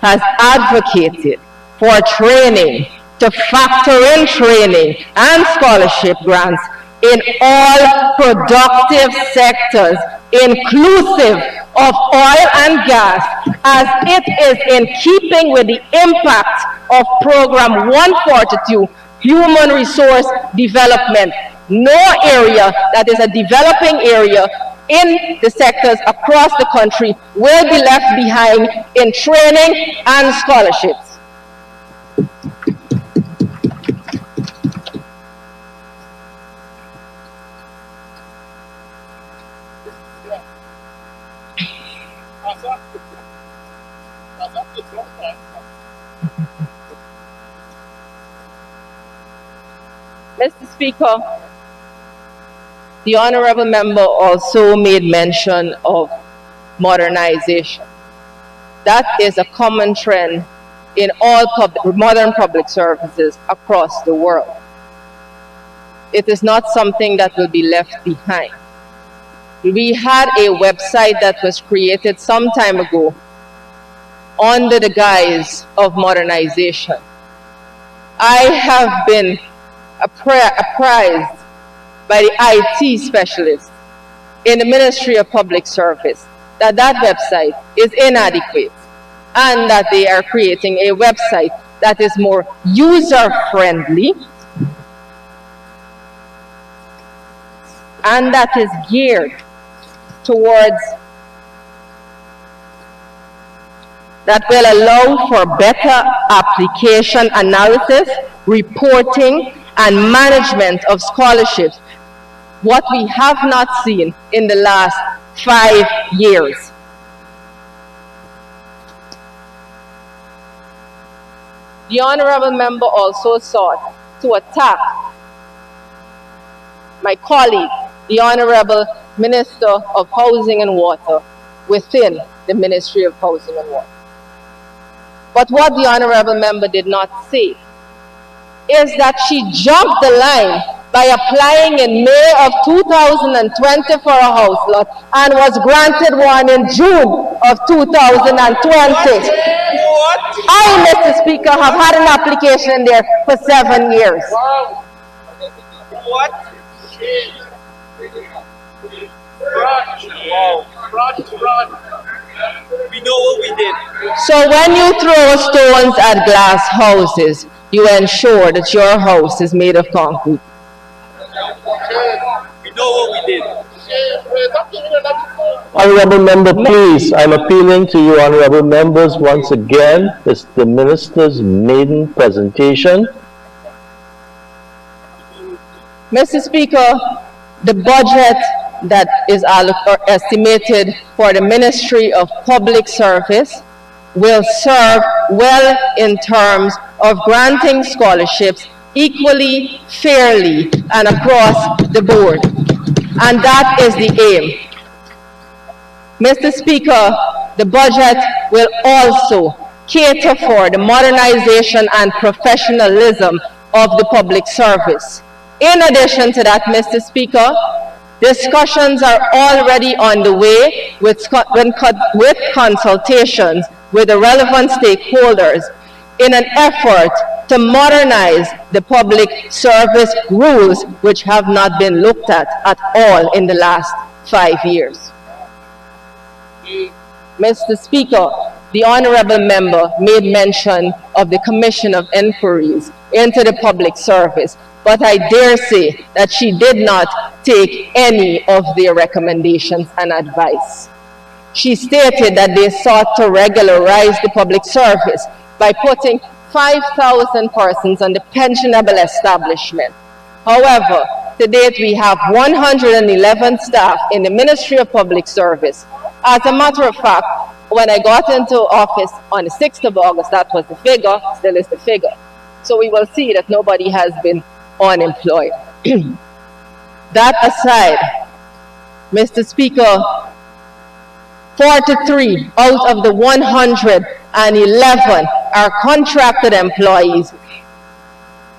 has advocated for training, to factor in training and scholarship grants in all productive sectors, inclusive of oil and gas, as it is in keeping with the impact of Program 142, Human Resource Development. No area that is a developing area in the sectors across the country will be left behind in training and scholarships. Mr. Speaker, the honorable member also made mention of modernization. That is a common trend in all modern public services across the world. It is not something that will be left behind. We had a website that was created some time ago under the guise of modernization. I have been apprised by the IT specialists in the Ministry of Public Service that that website is inadequate and that they are creating a website that is more user-friendly and that is geared towards that will allow for better application analysis, reporting, and management of scholarships, what we have not seen in the last 5 years. The honorable member also sought to attack my colleague, the Honorable Minister of Housing and Water, within the Ministry of Housing and Water. But what the Honorable Member did not say is that she jumped the line by applying in May of 2020 for a house lot and was granted one in June of 2020. I, Mr. Speaker, have had an application there for 7 years. What? We know what we did. So when you throw stones at glass houses, you ensure that your house is made of concrete. We know what we did. Honorable Member, please, I'm appealing to you, Honorable Members, once again. It's the Minister's maiden presentation. Mr. Speaker, the budget that is estimated for the Ministry of Public Service will serve well in terms of granting scholarships equally, fairly, and across the board. And that is the aim. Mr. Speaker, the budget will also cater for the modernization and professionalism of the public service. In addition to that, Mr. Speaker, discussions are already on the way with consultations with the relevant stakeholders in an effort to modernize the public service rules, which have not been looked at all in the last 5 years. Mr. Speaker, the Honorable Member made mention of the Commission of Inquiries into the public service, but I dare say that she did not take any of their recommendations and advice. She stated that they sought to regularize the public service by putting 5,000 persons on the pensionable establishment. However, to date we have 111 staff in the Ministry of Public Service. As a matter of fact, when I got into office on the 6th of August, that was the figure, still is the figure. So we will see that nobody has been unemployed. That aside, Mr. Speaker, 43 out of the 111 are contracted employees,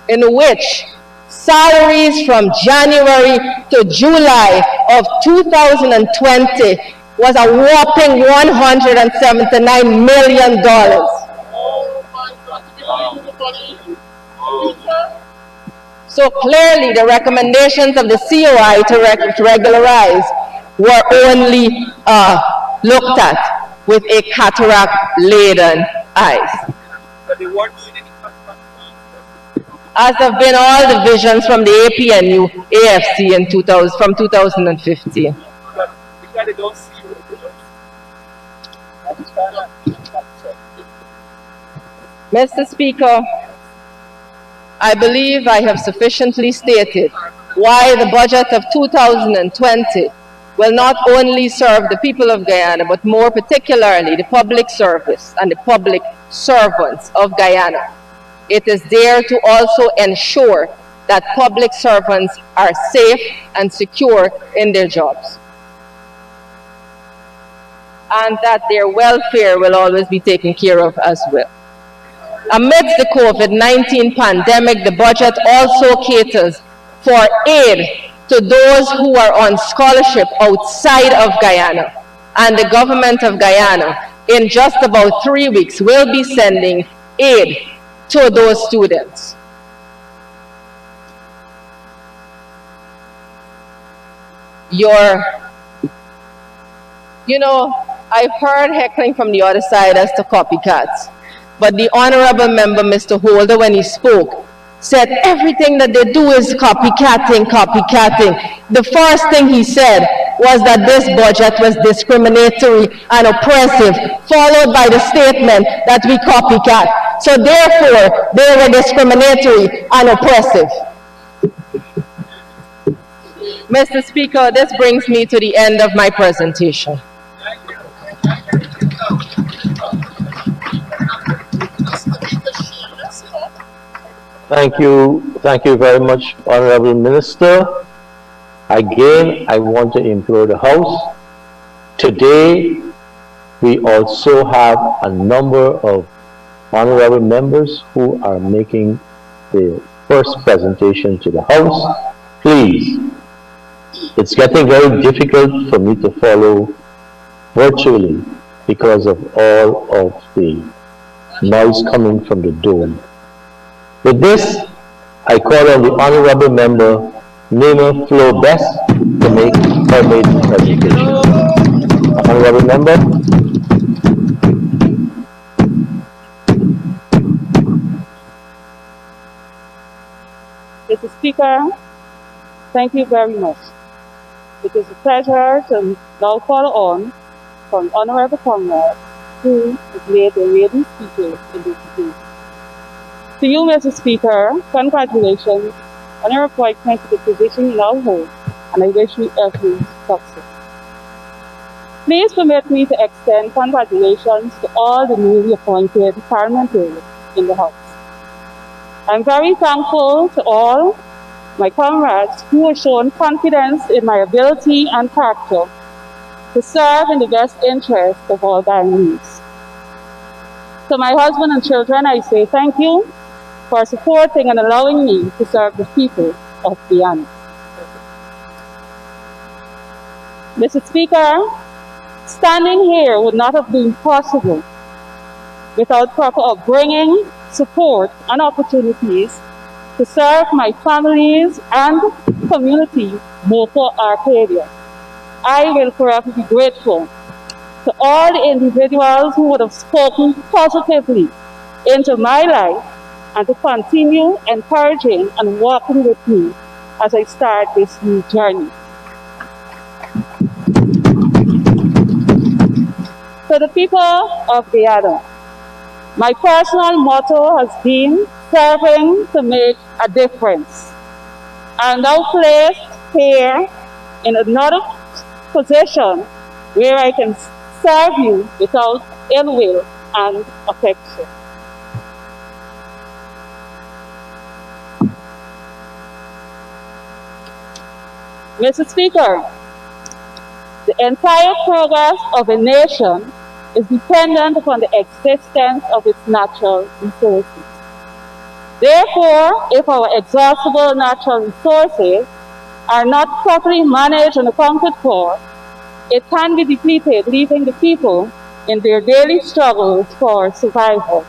in which salaries from January to July of 2020 was a whopping $179 million. So clearly the recommendations of the COI to regularize were only looked at with a cataract-laden eyes. But they weren't doing any As have been all the visions from the APNU, AFC from 2015. because they don't see Mr. Speaker, I believe I have sufficiently stated why the budget of 2020 will not only serve the people of Guyana, but more particularly the public service and the public servants of Guyana. It is there to also ensure that public servants are safe and secure in their jobs, and that their welfare will always be taken care of as well. Amidst the COVID-19 pandemic, the budget also caters for aid to those who are on scholarship outside of Guyana. And the government of Guyana, in just about 3 weeks, will be sending aid to those students. I've heard heckling from the other side as to copycats. But the Honorable Member, Mr. Holder, when he spoke, said everything that they do is copycatting. The first thing he said was that this budget was discriminatory and oppressive, followed by the statement that we copycat. So therefore, they were discriminatory and oppressive. Mr. Speaker, this brings me to the end of my presentation. Thank you very much, Honorable Minister. Again, I want to implore the House. Today, we also have a number of honorable members who are making the first presentation to the House. Please, it's getting very difficult for me to follow virtually because of all of the noise coming from the dome. With this, I call on the Honorable Member, Nima Flo Best, to make her maiden presentation. Honorable Member. Mr. Speaker, thank you very much. It is a pleasure to now follow on from Honorable Conrad, who has made the maiden speaker in this debate. To you, Mr. Speaker, congratulations on your appointment to the position you now hold, and I wish you every success. Please permit me to extend congratulations to all the newly appointed parliamentarians in the House. I'm very thankful to all my comrades who have shown confidence in my ability and character to serve in the best interest of all Guyanese. To my husband and children, I say thank you for supporting and allowing me to serve the people of Guyana. Mr. Speaker, standing here would not have been possible without proper upbringing, support, and opportunities to serve my families and community Mopo Arcadia. I will forever be grateful to all the individuals who would have spoken positively into my life and to continue encouraging and walking with me as I start this new journey. To the people of Guyana, my personal motto has been serving to make a difference. I am now placed here in another position where I can serve you without ill will and affection. Mr. Speaker, the entire progress of a nation is dependent upon the existence of its natural resources. Therefore, if our exhaustible natural resources are not properly managed and accounted for, it can be depleted, leaving the people in their daily struggles for survival.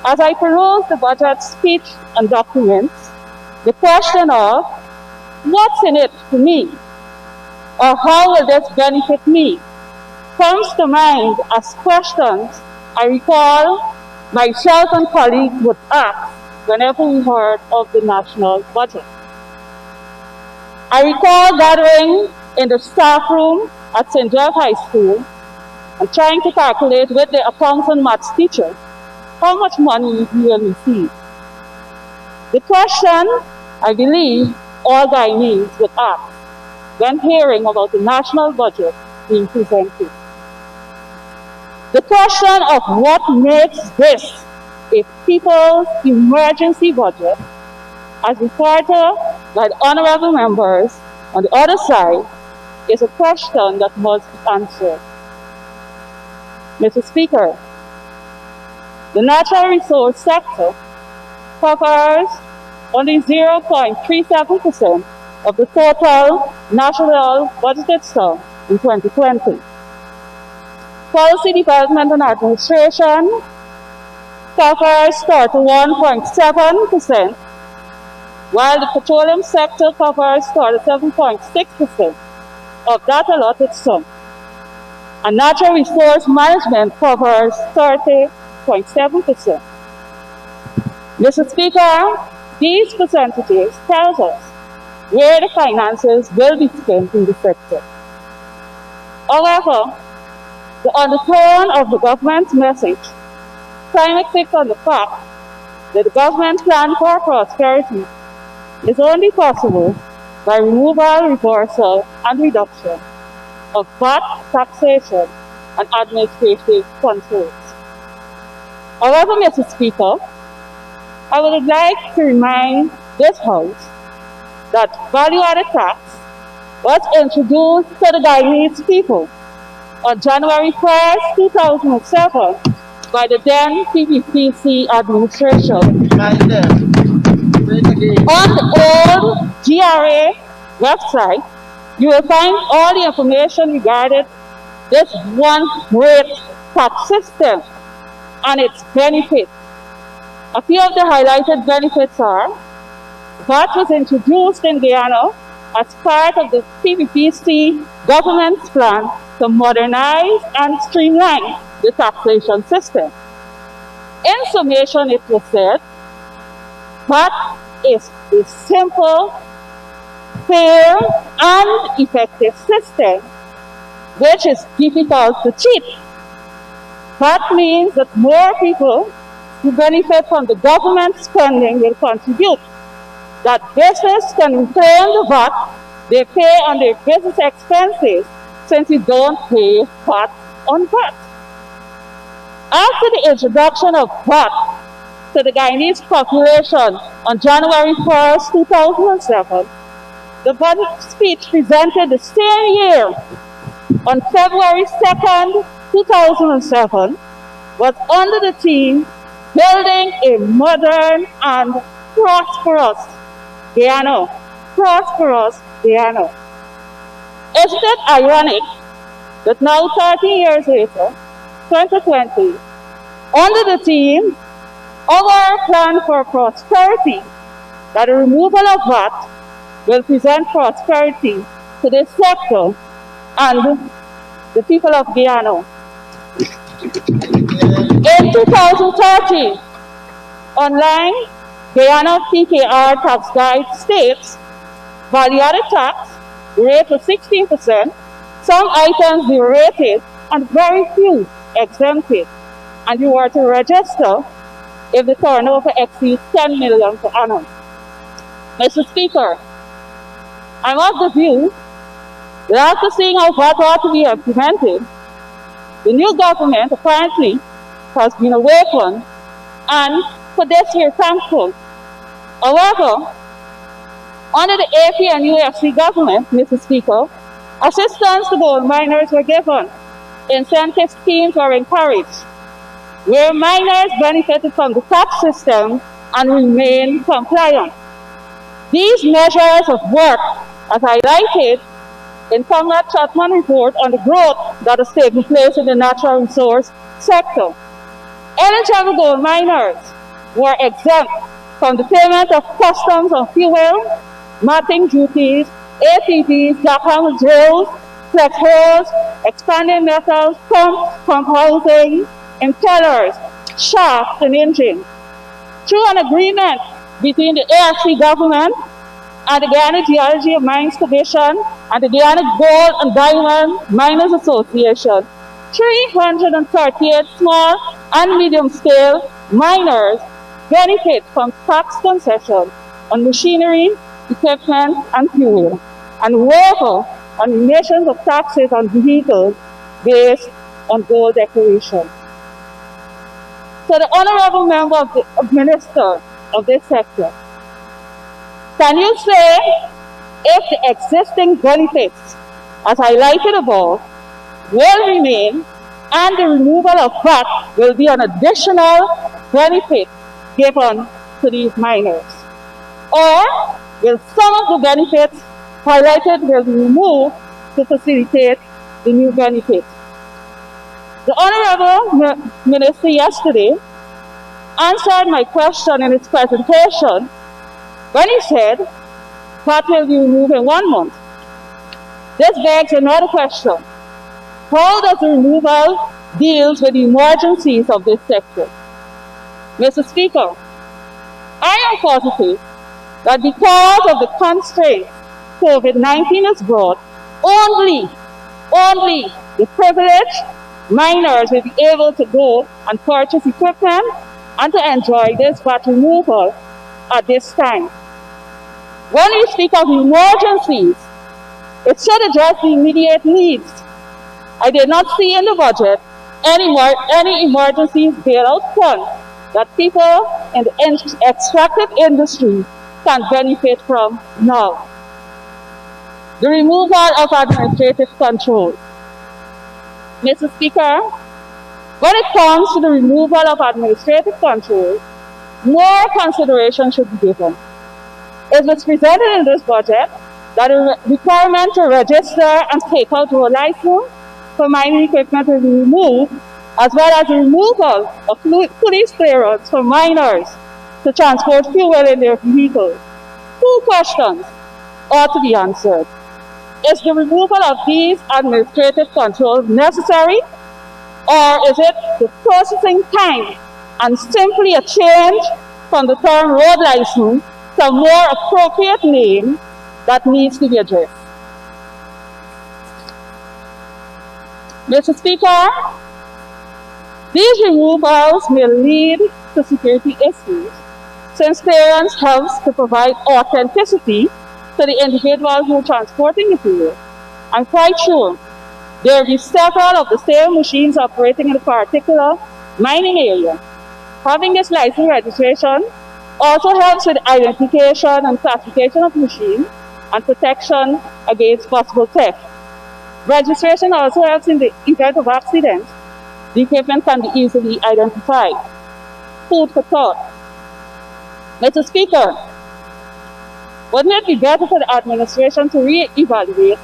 As I peruse the budget speech and documents, the question of what's in it for me, or how will this benefit me, comes to mind as questions I recall myself and colleagues would ask whenever we heard of the national budget. I recall gathering in the staff room at St. George High School and trying to calculate with the accounts and maths teacher how much money we will receive. The question, I believe, all Guyanese would ask when hearing about the national budget being presented. The question of what makes this a people's emergency budget, as reported by the honorable members on the other side, is a question that must be answered. Mr. Speaker, the natural resource sector covers only 0.37% of the total national budgeted sum in 2020. Policy Development and Administration covers 31.7%, while the petroleum sector covers 37.6% of that allotted sum. And natural resource management covers 30.7%. Mr. Speaker, these percentages tell us where the finances will be spent in the sector. However, the undertone of the government's message climaxes on the fact that the government plan for prosperity is only possible by removal, reversal, and reduction of VAT, taxation, and administrative controls. However, Mr. Speaker, I would like to remind this House that value-added tax was introduced to the Guyanese people on January 1st, 2007 by the then PPPC administration. On the old GRA website, you will find all the information regarding this one great tax system and its benefits. A few of the highlighted benefits are: VAT was introduced in Guyana as part of the PPPC government's plan to modernize and streamline the taxation system. In summation, it was said, VAT is a simple, fair, and effective system which is difficult to cheat. That means that more people who benefit from the government spending will contribute. That business can reclaim the VAT they pay on their business expenses, since you don't pay VAT on VAT. After the introduction of VAT to the Guyanese population on January 1st, 2007, the budget speech presented the same year on February 2nd, 2007, was under the theme Building a Modern and Prosperous Guyana. Prosperous Guyana. Isn't it ironic that now, 30 years later, 2020, under the theme Our Plan for Prosperity, that the removal of VAT will present prosperity to this sector and the people of Guyana. In 2013, online Guyana PKR tax guide states value-added tax rate was 16%, some items derated, and very few exempted, and you are to register if the turnover exceeds 10 million per annum. Mr. Speaker, I'm of the view that after seeing how VAT ought to be implemented, the new government apparently has been awakened, and for this we are thankful. However, under the AP and UFC government, Mr. Speaker, assistance to gold miners were given, incentive schemes were encouraged, where miners benefited from the tax system and remained compliant. These measures of work, as highlighted in Comrade Chapman's report on the growth that has taken place in the natural resource sector. Eligible gold miners were exempt from the payment of customs on fuel, matting duties, ATVs, jackhammer drills, flex holes, expanding metals, pumps, pump housing, impellers, shafts, and engines. Through an agreement between the AFC government and the Guyana Geology and Mines Commission and the Guyana Gold and Diamond Miners Association, 338 small and medium-scale miners benefit from tax concession on machinery, equipment, and fuel, and waiver on emissions of taxes on vehicles based on gold declaration. So the Honorable Member of the Minister of this sector, can you say if the existing benefits, as highlighted above, will remain and the removal of VAT will be an additional benefit given to these miners? Or will some of the benefits highlighted will be removed to facilitate the new benefits? The Honorable Minister yesterday answered my question in his presentation when he said VAT will be removed in 1 month. This begs another question. How does the removal deal with the emergencies of this sector? Mr. Speaker, I am positive that because of the constraints COVID-19 has brought, only the privileged miners will be able to go and purchase equipment and to enjoy this VAT removal at this time. When we speak of emergencies, it should address the immediate needs. I did not see in the budget any emergencies bailout fund that people in the extractive industry can benefit from now. The removal of administrative control. Mr. Speaker, when it comes to the removal of administrative control, more consideration should be given. It was presented in this budget that a requirement to register and take out road license for mining equipment will be removed, as well as the removal of police clearance for miners to transport fuel in their vehicles. Two questions ought to be answered. Is the removal of these administrative controls necessary, or is it the processing time and simply a change from the term road license to a more appropriate name that needs to be addressed? Mr. Speaker, these removals may lead to security issues, since clearance helps to provide authenticity to the individual who are transporting the fuel. I'm quite sure there will be several of the same machines operating in a particular mining area. Having this license registration also helps with identification and classification of machines and protection against possible theft. Registration also helps in the event of accidents. The equipment can be easily identified. Food for thought. Mr. Speaker, wouldn't it be better for the administration to re-evaluate?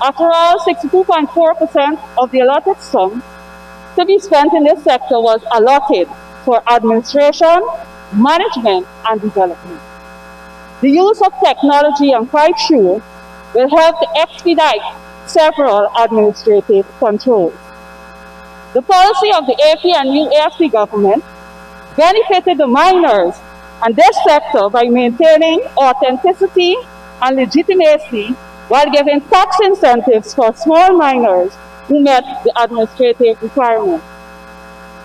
After all, 62.4% of the allotted sum to be spent in this sector was allotted for administration, management, and development. The use of technology, I'm quite sure, will help to expedite several administrative controls. The policy of the AP and new AFC government benefited the miners and this sector by maintaining authenticity and legitimacy while giving tax incentives for small miners who met the administrative requirements.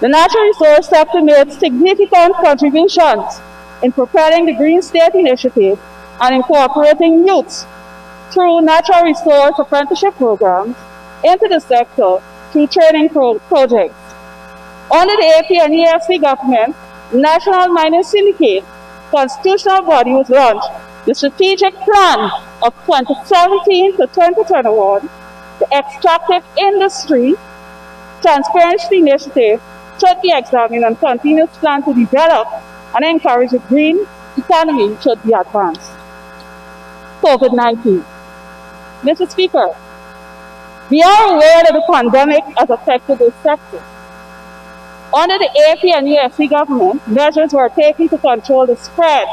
The natural resource sector made significant contributions in propelling the Green State Initiative and incorporating youths through natural resource apprenticeship programs into the sector through training projects. Under the AP and EFC government, the National Mining Syndicate constitutional body was launched. The strategic plan of 2017 to 2021, the extractive industry transparency initiative should be examined, and continuous plan to develop and encourage a green economy should be advanced. COVID-19. Mr. Speaker, we are aware that the pandemic has affected this sector. Under the AP and EFC government, measures were taken to control the spread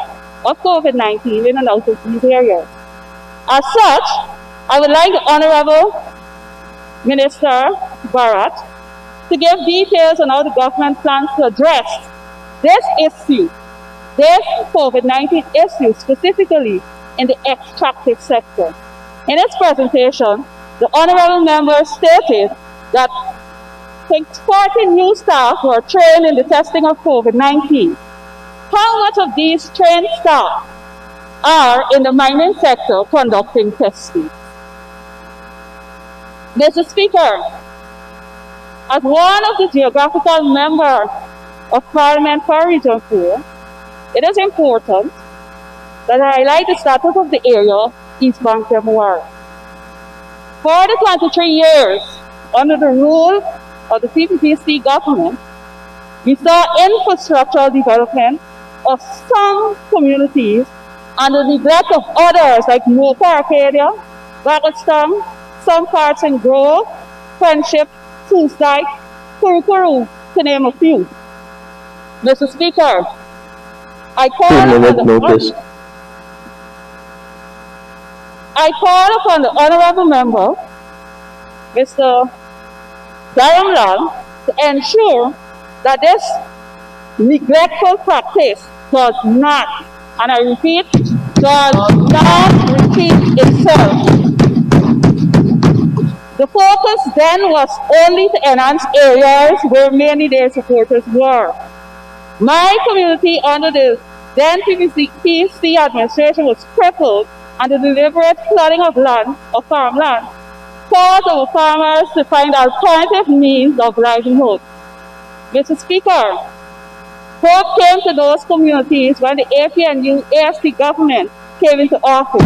of COVID-19 in and out of these areas. As such, I would like the Honorable Minister Bharat to give details on how the government plans to address this issue, this COVID-19 issue specifically in the extractive sector. In its presentation, the Honorable Member stated that 40 new staff were trained in the testing of COVID-19. How much of these trained staff are in the mining sector conducting testing? Mr. Speaker, as one of the geographical members of Parliament for Region 4, it is important that I highlight the status of the area East Bank Demoir. For the 23 years under the rule of the PPPC government, we saw infrastructural development of some communities and the neglect of others like Mopa Arcadia, Bagostam, some parts in Grove, Friendship, Soosdyke, Kurukuru, to name a few. Mr. Speaker, I call upon the Honorable Member, Mr. Dharamlal, to ensure that this neglectful practice does not, and I repeat, does not repeat itself. The focus then was only to enhance areas where many their supporters were. My community under the then PPC administration was crippled, and the deliberate flooding of land, of farmland, caused our farmers to find alternative means of livelihood. Mr. Speaker, Hope came to those communities when the APNU ASP government came into office.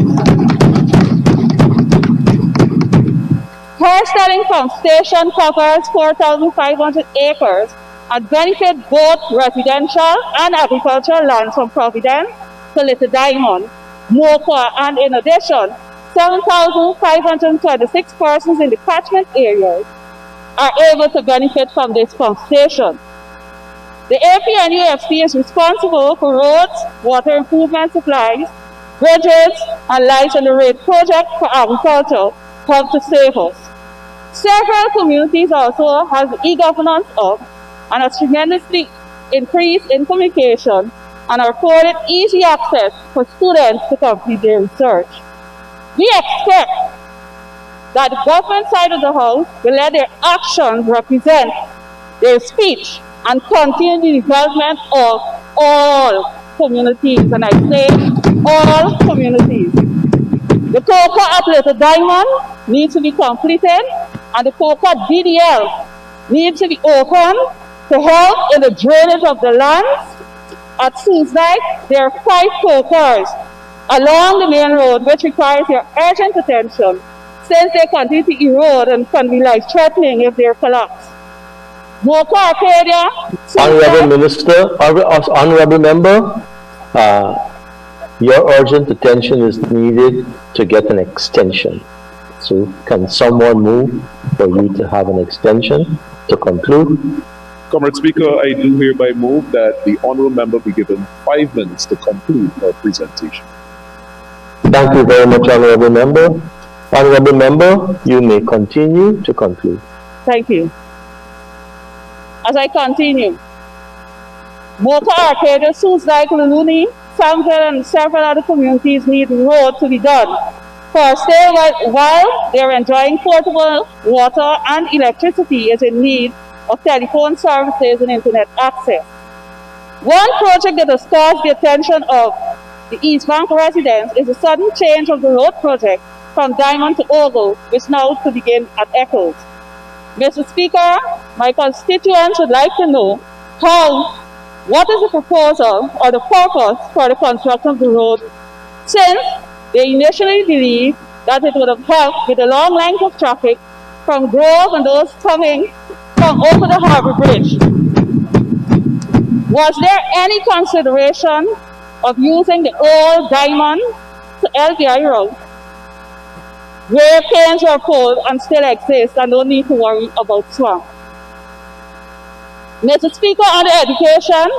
Her Sterling Pump Station covers 4,500 acres and benefit both residential and agricultural lands from Providence to Little Diamond, Moqua, and in addition, 7,526 persons in the catchment areas are able to benefit from this pump station. The APNUFC is responsible for roads, water improvement supplies, bridges, and lights on the road project for agriculture help to save us. Several communities also have e-governance up and has tremendously increased in communication and are afforded easy access for students to complete their research. We expect that the government side of the House will let their actions represent their speech and continue the development of all communities, and I say all communities. The COCA at Little Diamond needs to be completed, and the COCA DDL needs to be open to help in the drainage of the lands. At Suesdyke, there are 5 COCAs along the main road which requires your urgent attention since they continue to erode and can be life-threatening if they're collapsed. Moqua Arcadia, Honorable Minister, Honorable Member, your urgent attention is needed to get an extension. So can someone move for you to have an extension to conclude? Comrade Speaker, I do hereby move that the honourable member be given 5 minutes to conclude her presentation. Thank you very much, Honorable Member. Honorable Member, you may continue to conclude. Thank you. As I continue, Moqua Arcadia, Suesdyke, Luluni, Samville, and several other communities need road to be done for stay while they're enjoying portable water and electricity is in need of telephone services and internet access. One project that has caused the attention of the East Bank residents is the sudden change of the road project from Diamond to Ogle, which now to begin at Echoes. Mr. Speaker, my constituents would like to know what is the proposal or the purpose for the construction of the road, since they initially believed that it would have helped with the long length of traffic from Grove and those coming from over the Harbour Bridge. Was there any consideration of using the old Diamond to LBI route, where canes are pulled and still exist and don't need to worry about swamp? Mr. Speaker, on the education,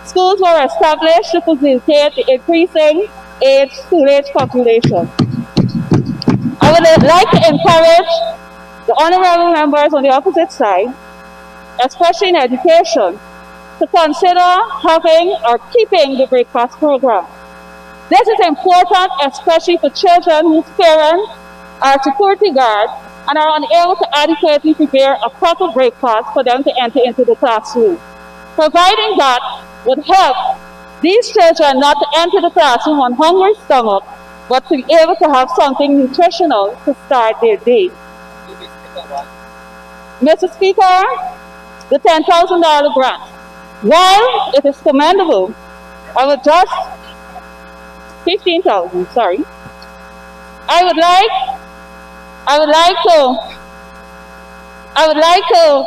schools were established to facilitate the increasing school-age population. I would like to encourage the honorable members on the opposite side, especially in education, to consider having or keeping the breakfast program. This is important, especially for children whose parents are security guards and are unable to adequately prepare a proper breakfast for them to enter into the classroom. Providing that would help these children not to enter the classroom on hungry stomach, but to be able to have something nutritional to start their day. Mr. Speaker, the $10,000 grant, while it is commendable, I would just 15,000. Sorry. I would like to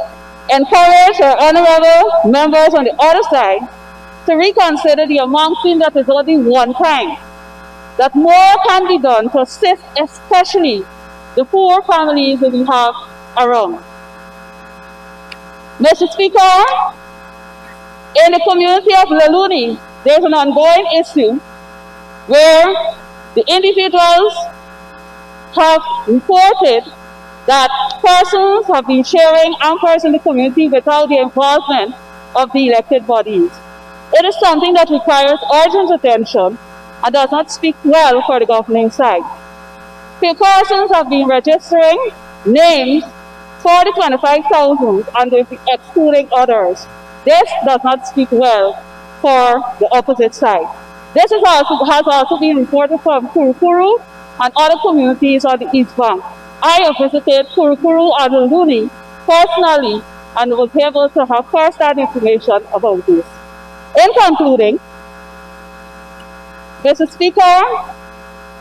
encourage our honorable members on the other side to reconsider the amount seen that is only one time. That more can be done to assist, especially the poor families that we have around. Mr. Speaker, in the community of Laluni, there's an ongoing issue where the individuals have reported that persons have been sharing anchors in the community without the involvement of the elected bodies. It is something that requires urgent attention and does not speak well for the governing side. Few persons have been registering names for the 25,000 and they'll be excluding others. This does not speak well for the opposite side. This has also been reported from Kurukuru and other communities on the East Bank. I have visited Kurukuru and Luni personally and was able to have first-hand information about this. In concluding, Mr. Speaker,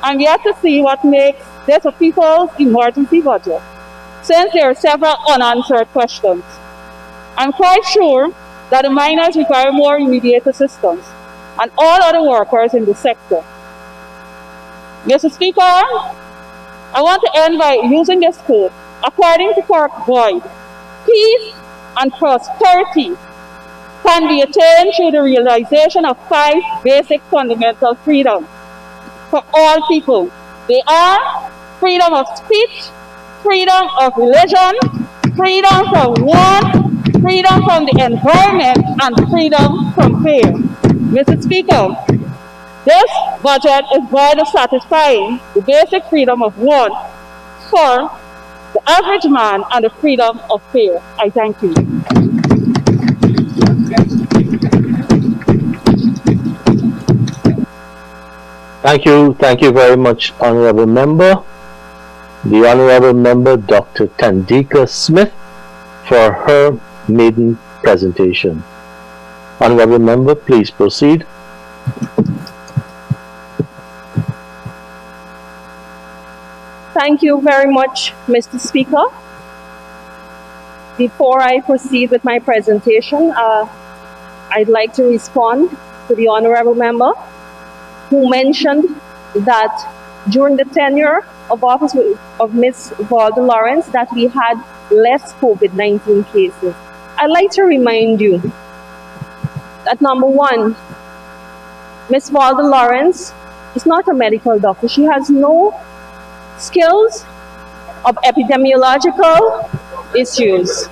I'm yet to see what makes this a people's emergency budget, since there are several unanswered questions. I'm quite sure that the miners require more immediate assistance, and all other workers in the sector. Mr. Speaker, I want to end by using this quote. According to Kirk Boyd, peace and prosperity can be attained through the realization of 5 basic fundamental freedoms for all people. They are freedom of speech, freedom of religion, freedom from war, freedom from the environment, and freedom from fear. Mr. Speaker, this budget is going to satisfy the basic freedom of one for the average man and the freedom of fear. I thank you. Thank you very much, Honorable Member. The Honorable Member, Dr. Tandika Smith, for her maiden presentation. Honorable Member, please proceed. Thank you very much, Mr. Speaker. Before I proceed with my presentation, I'd like to respond to the Honorable Member who mentioned that during the tenure of office of Ms. Valda Lawrence that we had less COVID-19 cases. I'd like to remind you that number one, Ms. Valda Lawrence is not a medical doctor. She has no skills of epidemiological issues.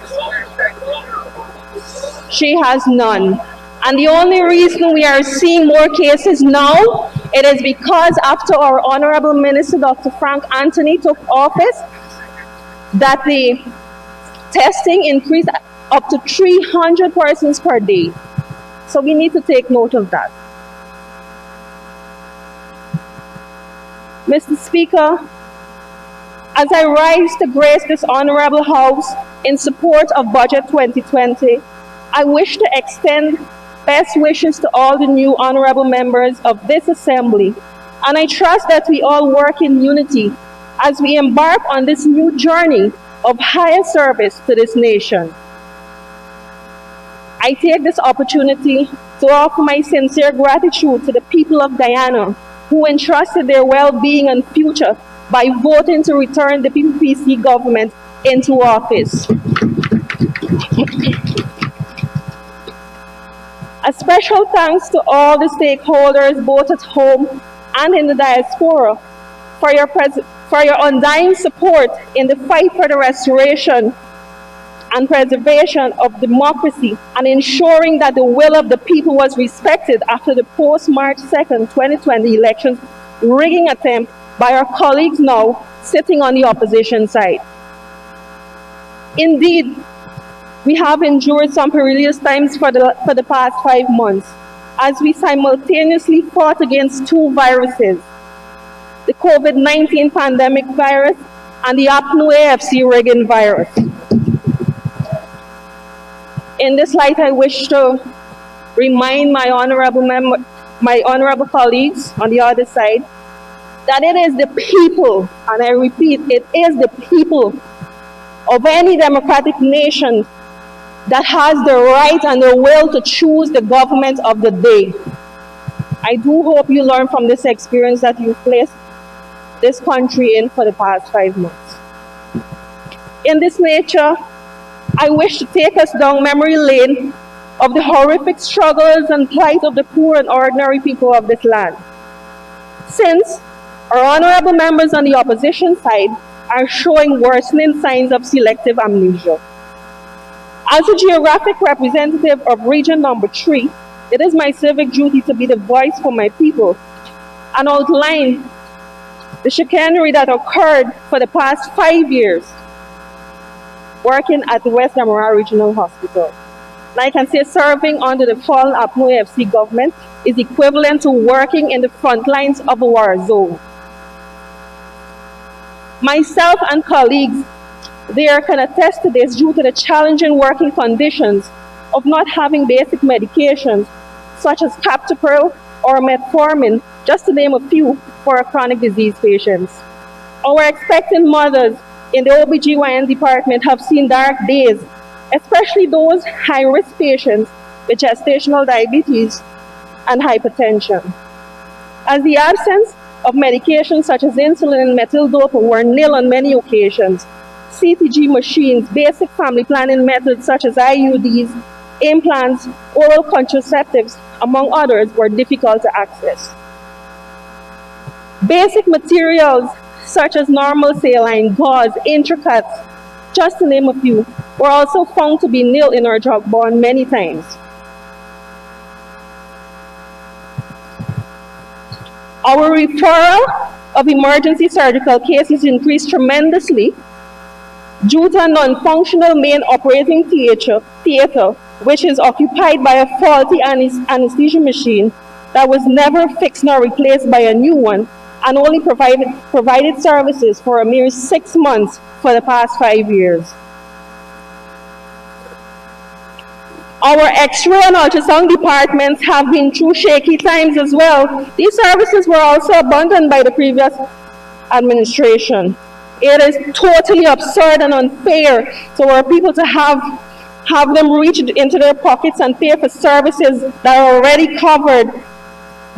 She has none. And the only reason we are seeing more cases now, it is because after our Honorable Minister, Dr. Frank Anthony, took office, that the testing increased up to 300 persons per day. So we need to take note of that. Mr. Speaker, as I rise to grace this Honorable House in support of Budget 2020, I wish to extend best wishes to all the new honorable members of this assembly, and I trust that we all work in unity as we embark on this new journey of higher service to this nation. I take this opportunity to offer my sincere gratitude to the people of Guyana who entrusted their well-being and future by voting to return the PPPC government into office. A special thanks to all the stakeholders, both at home and in the diaspora, for your undying support in the fight for the restoration and preservation of democracy and ensuring that the will of the people was respected after the post-March 2nd, 2020 elections rigging attempt by our colleagues now sitting on the opposition side. Indeed, we have endured some perilous times for the past 5 months as we simultaneously fought against 2 viruses, the COVID-19 pandemic virus and the APNU-AFC rigging virus. In this light, I wish to remind my honorable colleagues on the other side that it is the people, and I repeat, it is the people of any democratic nation that has the right and the will to choose the government of the day. I do hope you learn from this experience that you've placed this country in for the past 5 months. In this nature, I wish to take us down memory lane of the horrific struggles and plight of the poor and ordinary people of this land. Since our honorable members on the opposition side are showing worsening signs of selective amnesia. As a geographic representative of region number 3, it is my civic duty to be the voice for my people and outline the chicanery that occurred for the past 5 years working at the West Damara Regional Hospital. And I can say serving under the fallen APNU-AFC government is equivalent to working in the front lines of a war zone. Myself and colleagues there can attest to this due to the challenging working conditions of not having basic medications such as captopril or metformin, just to name a few, for our chronic disease patients. Our expectant mothers in the OBGYN department have seen dark days, especially those high-risk patients with gestational diabetes and hypertension. As the absence of medications such as insulin and methyl-dopa were nil on many occasions, CTG machines, basic family planning methods such as IUDs, implants, oral contraceptives, among others, were difficult to access. Basic materials such as normal saline, gauze, intricates, just to name a few, were also found to be nil in our drug board many times. Our referral of emergency surgical cases increased tremendously due to a non-functional main operating theater, which is occupied by a faulty anesthesia machine that was never fixed nor replaced by a new one, and only provided services for a mere 6 months for the past 5 years. Our X-ray and ultrasound departments have been through shaky times as well. These services were also abandoned by the previous administration. It is totally absurd and unfair to our people to have them reach into their pockets and pay for services that are already covered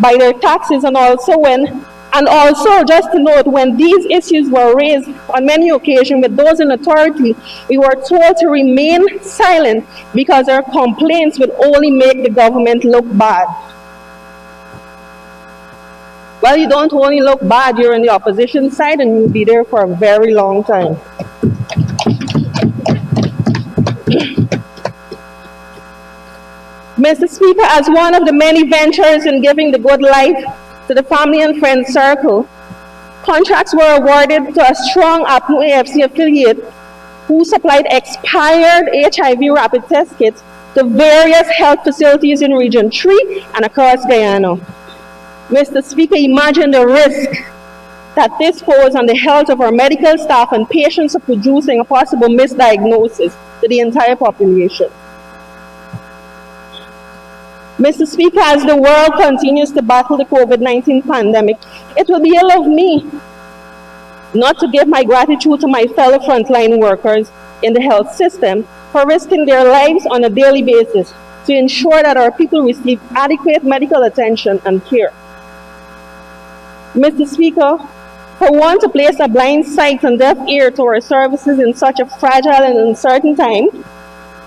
by their taxes, and also just to note, when these issues were raised on many occasions with those in authority, we were told to remain silent because our complaints would only make the government look bad. Well, you don't only look bad, you're on the opposition side and you'll be there for a very long time. Mr. Speaker, as one of the many ventures in giving the good life to the family and friends circle, contracts were awarded to a strong APNU AFC affiliate who supplied expired HIV rapid test kits to various health facilities in Region 3 and across Guyana. Mr. Speaker, imagine the risk that this poses on the health of our medical staff and patients of producing a possible misdiagnosis to the entire population. Mr. Speaker, as the world continues to battle the COVID-19 pandemic, it will be ill of me not to give my gratitude to my fellow frontline workers in the health system for risking their lives on a daily basis to ensure that our people receive adequate medical attention and care. Mr. Speaker, for one to place a blind sight and deaf ear to our services in such a fragile and uncertain time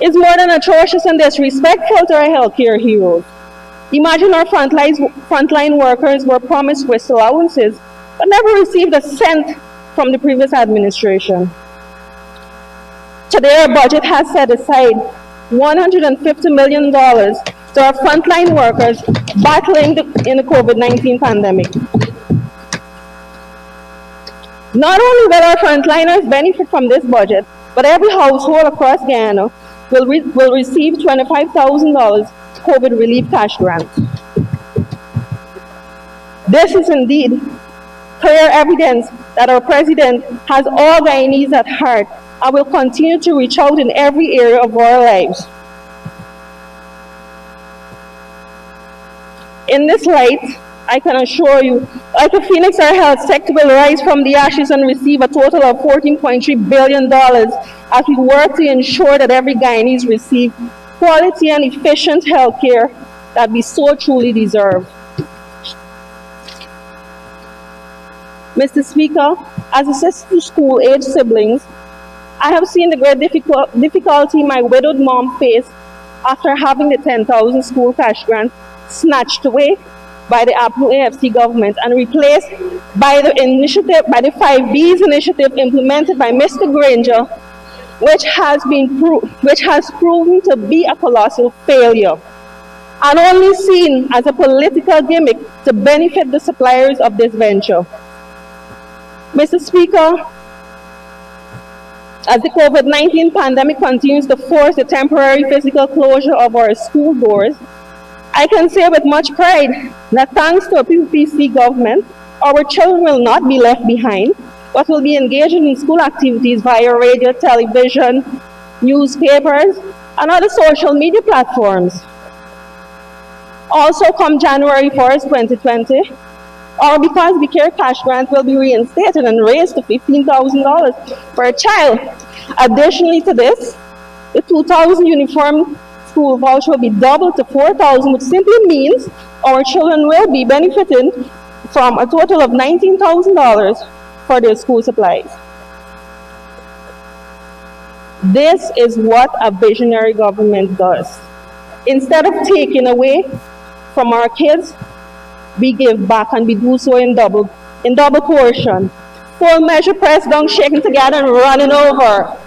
is more than atrocious and disrespectful to our healthcare heroes. Imagine our frontline workers were promised with allowances but never received a cent from the previous administration. Today, our budget has set aside $150 million to our frontline workers battling in the COVID-19 pandemic. Not only will our frontliners benefit from this budget, but every household across Guyana will receive $25,000 COVID relief cash grant. This is indeed clear evidence that our president has all Guyanese at heart and will continue to reach out in every area of our lives. In this light, I can assure you, like a phoenix, our health sector will rise from the ashes and receive a total of $14.3 billion as we work to ensure that every Guyanese receive quality and efficient health care that we so truly deserve. Mr. Speaker, as a sister to school-age siblings, I have seen the great difficulty my widowed mom faced after having the 10,000 school cash grant snatched away by the APNU AFC government and replaced by the 5Bs initiative implemented by Mr. Granger, which has proven to be a colossal failure and only seen as a political gimmick to benefit the suppliers of this venture. Mr. Speaker, as the COVID-19 pandemic continues to force the temporary physical closure of our school doors, I can say with much pride that thanks to a PPC government, our children will not be left behind, but will be engaged in school activities via radio, television, newspapers, and other social media platforms. Also, come January 1st, 2020, or because the Care Cash Grant will be reinstated and raised to $15,000 per child. Additionally to this, the 2,000 uniform school voucher will be doubled to 4,000, which simply means our children will be benefiting from a total of $19,000 for their school supplies. This is what a visionary government does. Instead of taking away from our kids, we give back, and we do so in double portion. Full measure pressed down, shaken together, and running over.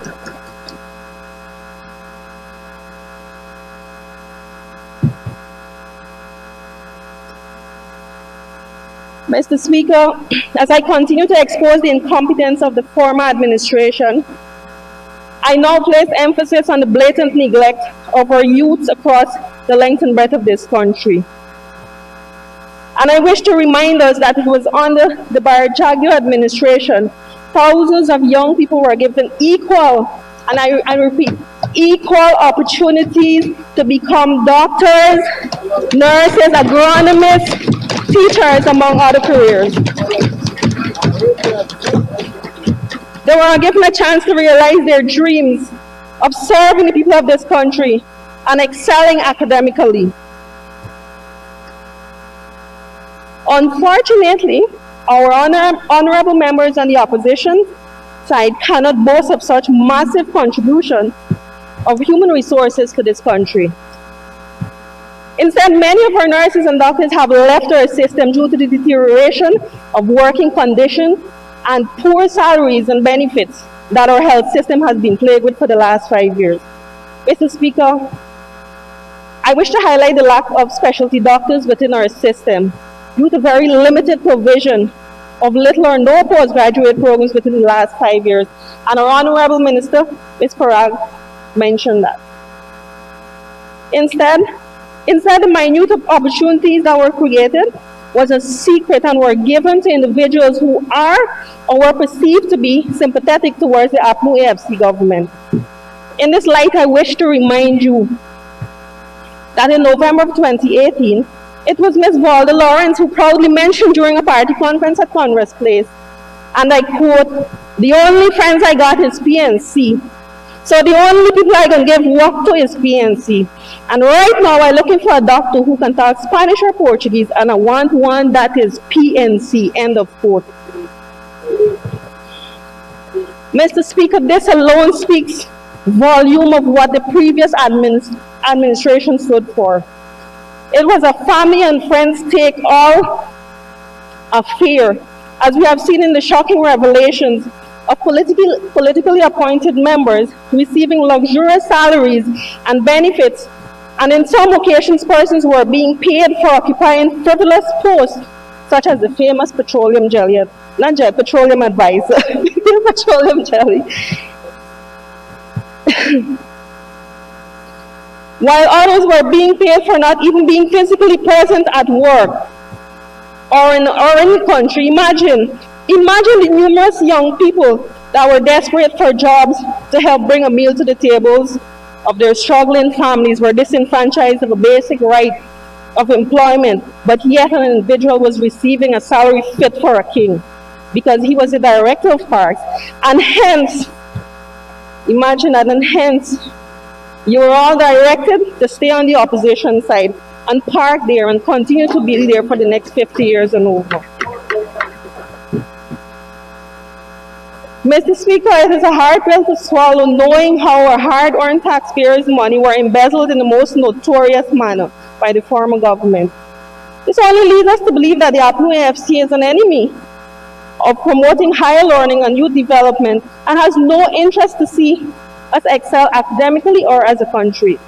Mr. Speaker, as I continue to expose the incompetence of the former administration, I now place emphasis on the blatant neglect of our youths across the length and breadth of this country. And I wish to remind us that it was under the Barjagyo administration, thousands of young people were given equal, and I repeat, equal opportunities to become doctors, nurses, agronomists, teachers, among other careers. They were given a chance to realize their dreams of serving the people of this country and excelling academically. Unfortunately, our honorable members on the opposition side cannot boast of such massive contribution of human resources to this country. Instead, many of our nurses and doctors have left our system due to the deterioration of working conditions and poor salaries and benefits that our health system has been plagued with for the last 5 years. Mr. Speaker, I wish to highlight the lack of specialty doctors within our system due to very limited provision of little or no postgraduate programs within the last 5 years. And our Honorable Minister, Ms. Parag, mentioned that. Instead, the minute opportunities that were created was a secret and were given to individuals who are or were perceived to be sympathetic towards the APNU AFC government. In this light, I wish to remind you that in November of 2018, it was Ms. Valda Lawrence who proudly mentioned during a party conference at Congress Place, and I quote, "The only friends I got is PNC. So the only people I can give work to is PNC. And right now I'm looking for a doctor who can talk Spanish or Portuguese, and I want one that is PNC," end of quote. Mr. Speaker, this alone speaks volume of what the previous administration stood for. It was a family and friends take all affair, as we have seen in the shocking revelations of politically appointed members receiving luxurious salaries and benefits, and in some occasions persons were being paid for occupying frivolous posts such as the famous petroleum advisor, petroleum jelly. While others were being paid for not even being physically present at work or in the country. Imagine the numerous young people that were desperate for jobs to help bring a meal to the tables of their struggling families, were disenfranchised of a basic right of employment, but yet an individual was receiving a salary fit for a king because he was the director of parks. And hence, imagine that, and hence, you were all directed to stay on the opposition side and park there and continue to be there for the next 50 years and over. Mr. Speaker, it is a hard pill to swallow knowing how our hard-earned taxpayers' money were embezzled in the most notorious manner by the former government. This only leads us to believe that the APNU AFC is an enemy of promoting higher learning and youth development and has no interest to see us excel academically or as a country.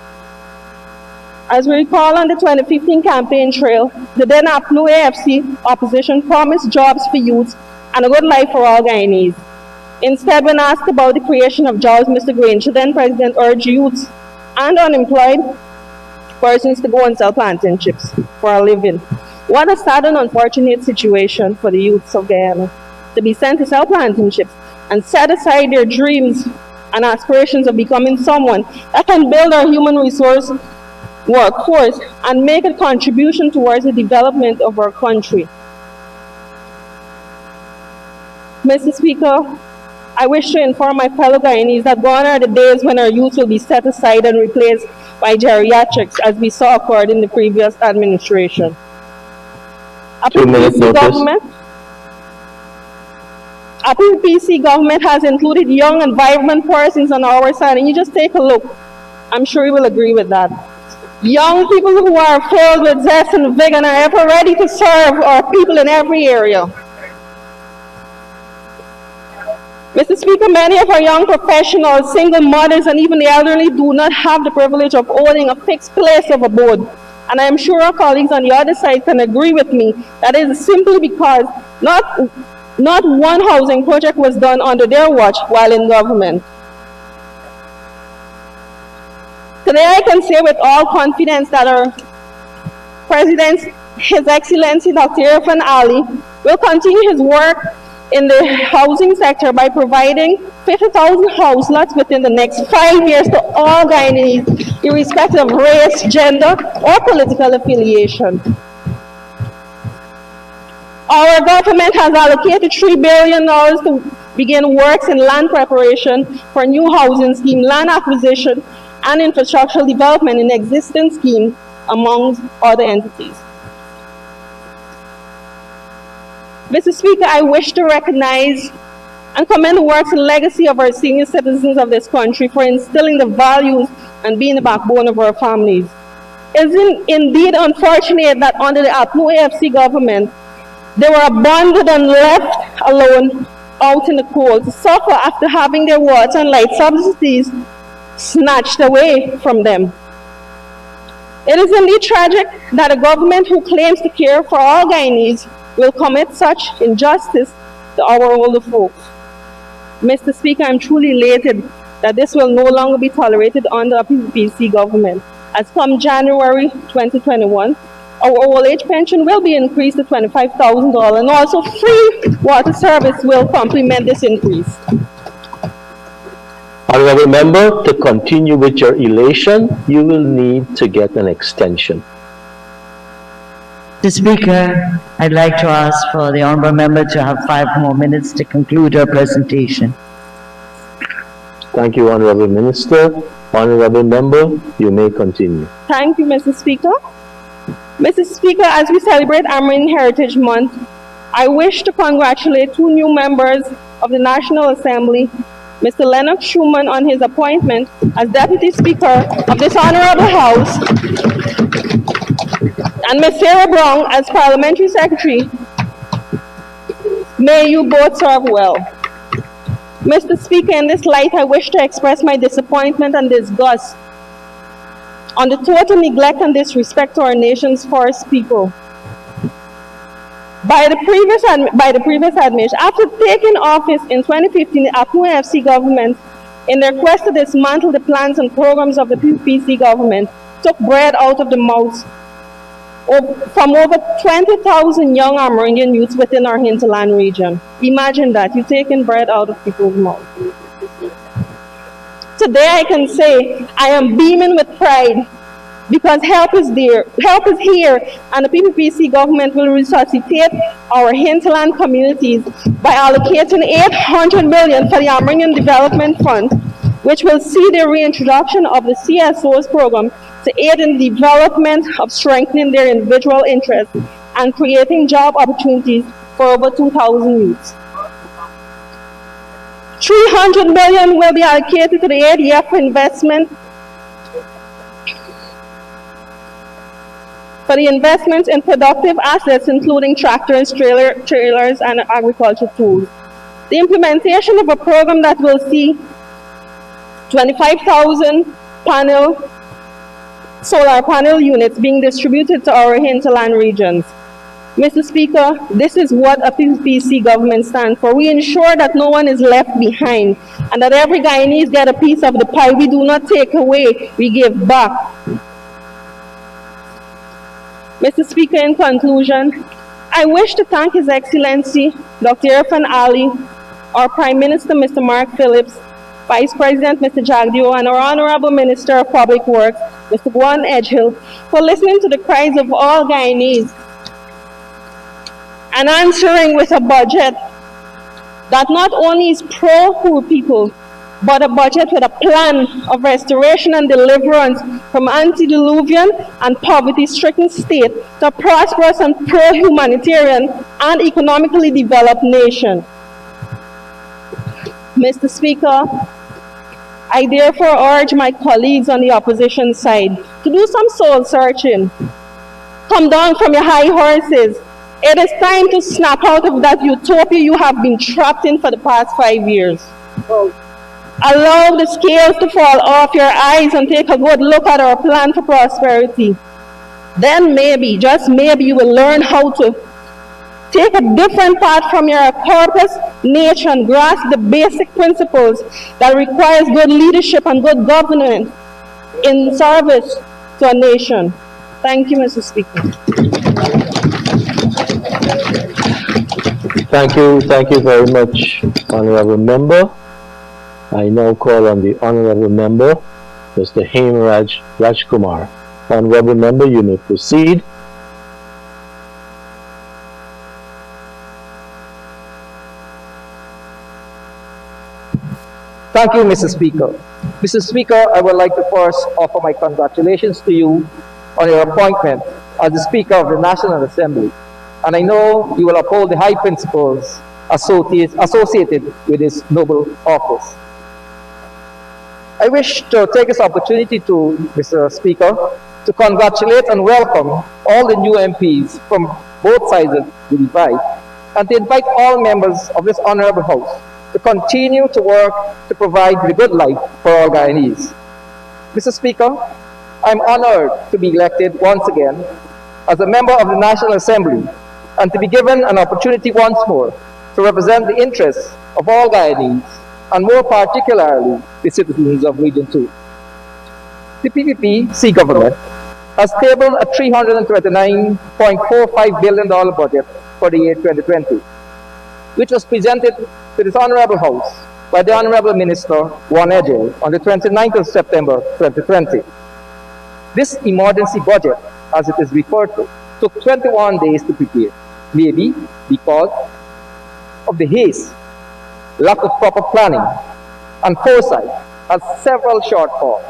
As we recall on the 2015 campaign trail, the then APNU AFC opposition promised jobs for youths and a good life for all Guyanese. Instead, when asked about the creation of jobs, Mr. Granger, then president, urged youths and unemployed persons to go and sell plantain chips for a living. What a sad and unfortunate situation for the youths of Guyana, to be sent to sell plantain chips and set aside their dreams and aspirations of becoming someone that can build our human resource workforce and make a contribution towards the development of our country. Mr. Speaker, I wish to inform my fellow Guyanese that gone are the days when our youth will be set aside and replaced by geriatrics, as we saw occurred in the previous administration. A 2 minute notice. PPC government has included young and vibrant persons on our side, and you just take a look. I'm sure you will agree with that. Young people who are filled with zest and vigor and are ever ready to serve our people in every area. Mr. Speaker, many of our young professionals, single mothers, and even the elderly do not have the privilege of owning a fixed place of abode. And I am sure our colleagues on the other side can agree with me that it is simply because not one housing project was done under their watch while in government. Today I can say with all confidence that our President, His Excellency Dr. Irfan Ali, will continue his work in the housing sector by providing 50,000 house lots within the next 5 years to all Guyanese, irrespective of race, gender, or political affiliation. Our government has allocated $3 billion to begin works in land preparation for new housing scheme, land acquisition, and infrastructural development in existing schemes, among other entities. Mr. Speaker, I wish to recognize and commend the works and legacy of our senior citizens of this country for instilling the values and being the backbone of our families. It is indeed unfortunate that under the APNU AFC government, they were abandoned and left alone out in the cold to suffer after having their water and light subsidies snatched away from them. It is indeed tragic that a government who claims to care for all Guyanese will commit such injustice to our older folks. Mr. Speaker, I'm truly elated that this will no longer be tolerated under a PPC government. As come January 2021, our old age pension will be increased to $25,000, and also free water service will complement this increase. Honorable member, to continue with your elation, you will need to get an extension. Mr. Speaker, I'd like to ask for the honourable member to have 5 more minutes to conclude her presentation. Thank you, Honorable Minister. Honorable member, you may continue. Thank you, Mr. Speaker. Mr. Speaker, as we celebrate Amerindian Heritage Month, I wish to congratulate 2 new members of the National Assembly, Mr. Lennox Schumann on his appointment as Deputy Speaker of this Honorable House, and Ms. Sarah Brown as Parliamentary Secretary. May you both serve well. Mr. Speaker, in this light, I wish to express my disappointment and disgust on the total neglect and disrespect to our nation's forest people by the previous administration. After taking office in 2015, the APNU AFC government, in their quest to dismantle the plans and programs of the PPC government, took bread out of the mouths from over 20,000 young Amerindian youths within our hinterland region. Imagine that, you're taking bread out of people's mouths. Today I can say I am beaming with pride because help is here, and the PPC government will resuscitate our hinterland communities by allocating $800 million for the Amerindian Development Fund, which will see the reintroduction of the CSO's program to aid in the development of strengthening their individual interests and creating job opportunities for over 2,000 youths. $300 million will be allocated to the ADF for investment in productive assets, including tractors, trailers, and agriculture tools. The implementation of a program that will see 25,000 solar panel units being distributed to our hinterland regions. Mr. Speaker, this is what a PPC government stands for. We ensure that no one is left behind and that every Guyanese get a piece of the pie. We do not take away, we give back. Mr. Speaker, in conclusion, I wish to thank His Excellency Dr. Irfan Ali, our Prime Minister, Mr. Mark Phillips, Vice President, Mr. Jagdio, and our Honorable Minister of Public Works, Mr. Gwan Edgehill, for listening to the cries of all Guyanese and answering with a budget that not only is pro-poor people, but a budget with a plan of restoration and deliverance from antediluvian and poverty-stricken state to a prosperous and pro-humanitarian and economically developed nation. Mr. Speaker, I therefore urge my colleagues on the opposition side to do some soul searching. Come down from your high horses. It is time to snap out of that utopia you have been trapped in for the past 5 years. Allow the scales to fall off your eyes and take a good look at our plan for prosperity. Then maybe, just maybe, you will learn how to take a different path from your corpus nature and grasp the basic principles that requires good leadership and good governance in service to a nation. Thank you, Mr. Speaker. Thank you very much, Honorable Member. I now call on the Honorable Member, Mr. Hemaraj Rajkumar. Honorable Member, you may proceed. Thank you, Mr. Speaker. Mr. Speaker, I would like to first offer my congratulations to you on your appointment as the Speaker of the National Assembly. And I know you will uphold the high principles associated with this noble office. I wish to take this opportunity to, Mr. Speaker, to congratulate and welcome all the new MPs from both sides of the divide, and to invite all members of this honorable House to continue to work to provide the good life for all Guyanese. Mr. Speaker, I'm honored to be elected once again as a member of the National Assembly and to be given an opportunity once more to represent the interests of all Guyanese, and more particularly the citizens of Region 2. The PPP-C government has tabled a $329.45 billion budget for the year 2020, which was presented to this Honorable House by the Honorable Minister Gwan Edgehill on the 29th of September 2020. This emergency budget, as it is referred to, took 21 days to prepare, maybe because of the haste, lack of proper planning, and foresight has several shortfalls.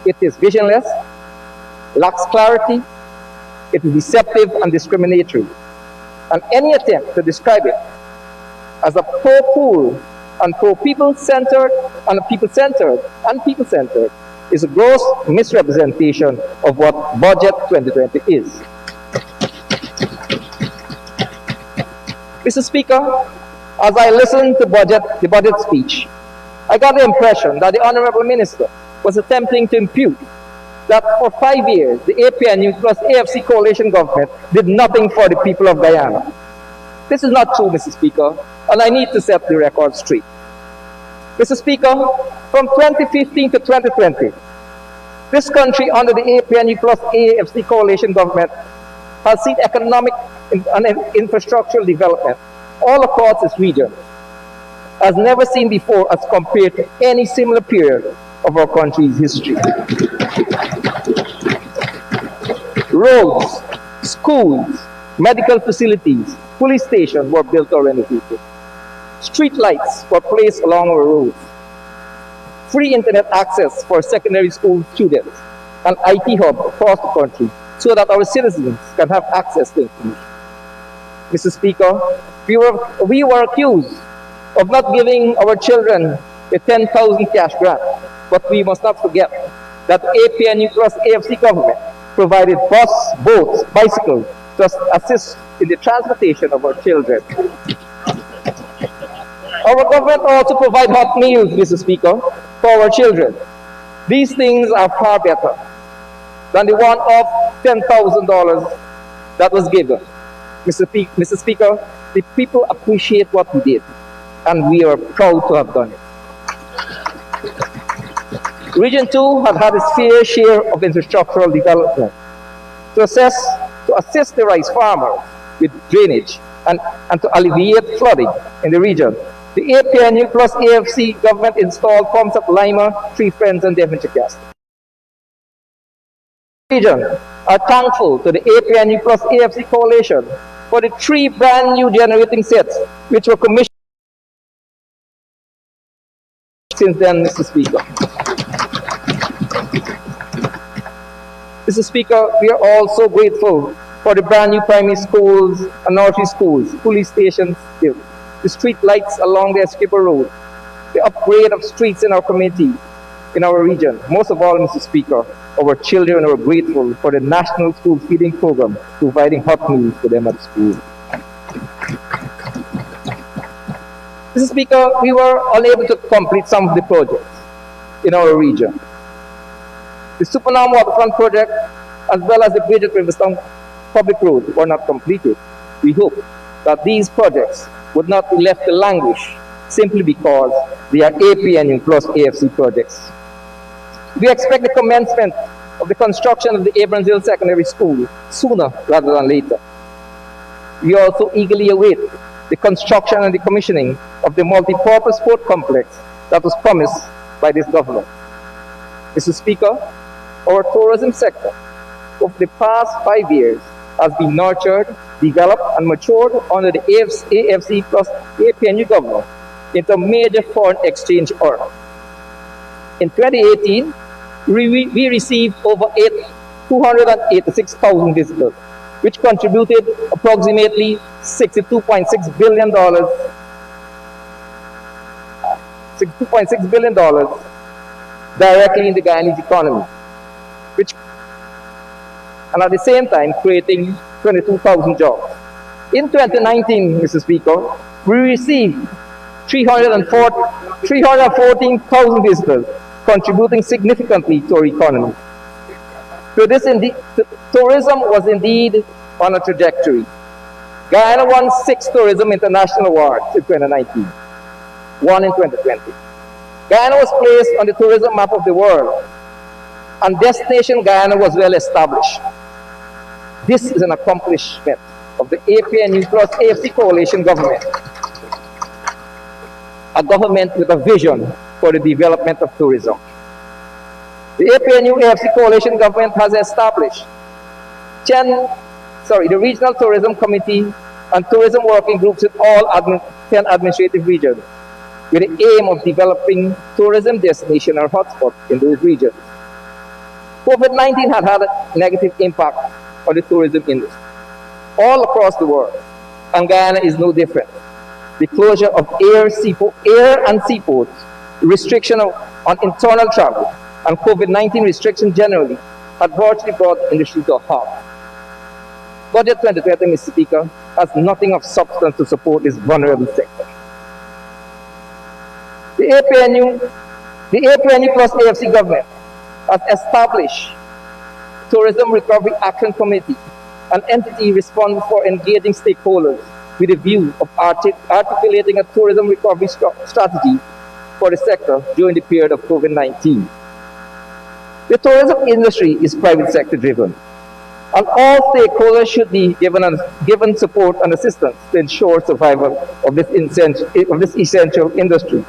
It is visionless, lacks clarity, it is deceptive and discriminatory, and any attempt to describe it as a pro-poor and pro-people-centered and people-centered is a gross misrepresentation of what Budget 2020 is. Mr. Speaker, as I listened to the budget speech, I got the impression that the Honorable Minister was attempting to impute that for 5 years, the APNU plus AFC coalition government did nothing for the people of Guyana. This is not true, Mr. Speaker, and I need to set the record straight. Mr. Speaker, from 2015 to 2020, this country under the APNU plus AFC coalition government has seen economic and infrastructural development all across its region, as never seen before as compared to any similar period of our country's history. Roads, schools, medical facilities, police stations were built or renovated. Street lights were placed along our roads. Free internet access for secondary school students, an IT hub across the country so that our citizens can have access to information. Mr. Speaker, we were accused of not giving our children a 10,000 cash grant, but we must not forget that APNU plus AFC government provided bus, boats, bicycles to assist in the transportation of our children. Our government also provides hot meals, Mr. Speaker, for our children. These things are far better than the one-off $10,000 that was given. Mr. Speaker, the people appreciate what we did, and we are proud to have done it. Region 2 had had its fair share of infrastructural development to assist the rice farmers with drainage and to alleviate flooding in the region. The APNU plus AFC government installed pumps at Lima, Three Friends, and Devonshire Gas. Region are thankful to the APNU plus AFC coalition for the 3 brand new generating sets which were commissioned since then, Mr. Speaker. Mr. Speaker, we are also grateful for the brand new primary schools and nursery schools, police stations, the street lights along the Escaper Road, the upgrade of streets in our community, in our region. Most of all, Mr. Speaker, our children are grateful for the National School Feeding Program, providing hot meals for them at school. Mr. Speaker, we were unable to complete some of the projects in our region. The Supernam Waterfront project, as well as the bridge at Riverstone Public Road, were not completed. We hope that these projects would not be left to languish simply because they are APNU plus AFC projects. We expect the commencement of the construction of the Abrams Hill Secondary School sooner rather than later. We also eagerly await the construction and the commissioning of the multi-purpose sport complex that was promised by this government. Mr. Speaker, our tourism sector over the past 5 years has been nurtured, developed, and matured under the AFC plus APNU government into a major foreign exchange earner. In 2018, we received over 286,000 visitors, which contributed approximately $62.6 billion directly in the Guyanese economy, and at the same time creating 22,000 jobs. In 2019, Mr. Speaker, we received 314,000 visitors, contributing significantly to our economy. So tourism was indeed on a trajectory. Guyana won 6 Tourism International Awards in 2019, 1 in 2020. Guyana was placed on the tourism map of the world, and Destination Guyana was well established. This is an accomplishment of the APNU plus AFC coalition government, a government with a vision for the development of tourism. The APNU AFC coalition government has established the Regional Tourism Committee and tourism working groups with all 10 administrative regions, with the aim of developing tourism destination or hotspots in those regions. COVID-19 had a negative impact on the tourism industry all across the world, and Guyana is no different. The closure of air and seaports, restriction on internal travel, and COVID-19 restrictions generally had virtually brought the industry to a halt. Budget 2020, Mr. Speaker, has nothing of substance to support this vulnerable sector. The APNU plus AFC government has established Tourism Recovery Action Committee, an entity responsible for engaging stakeholders with a view of articulating a tourism recovery strategy for the sector during the period of COVID-19. The tourism industry is private sector driven, and all stakeholders should be given support and assistance to ensure survival of this essential industry.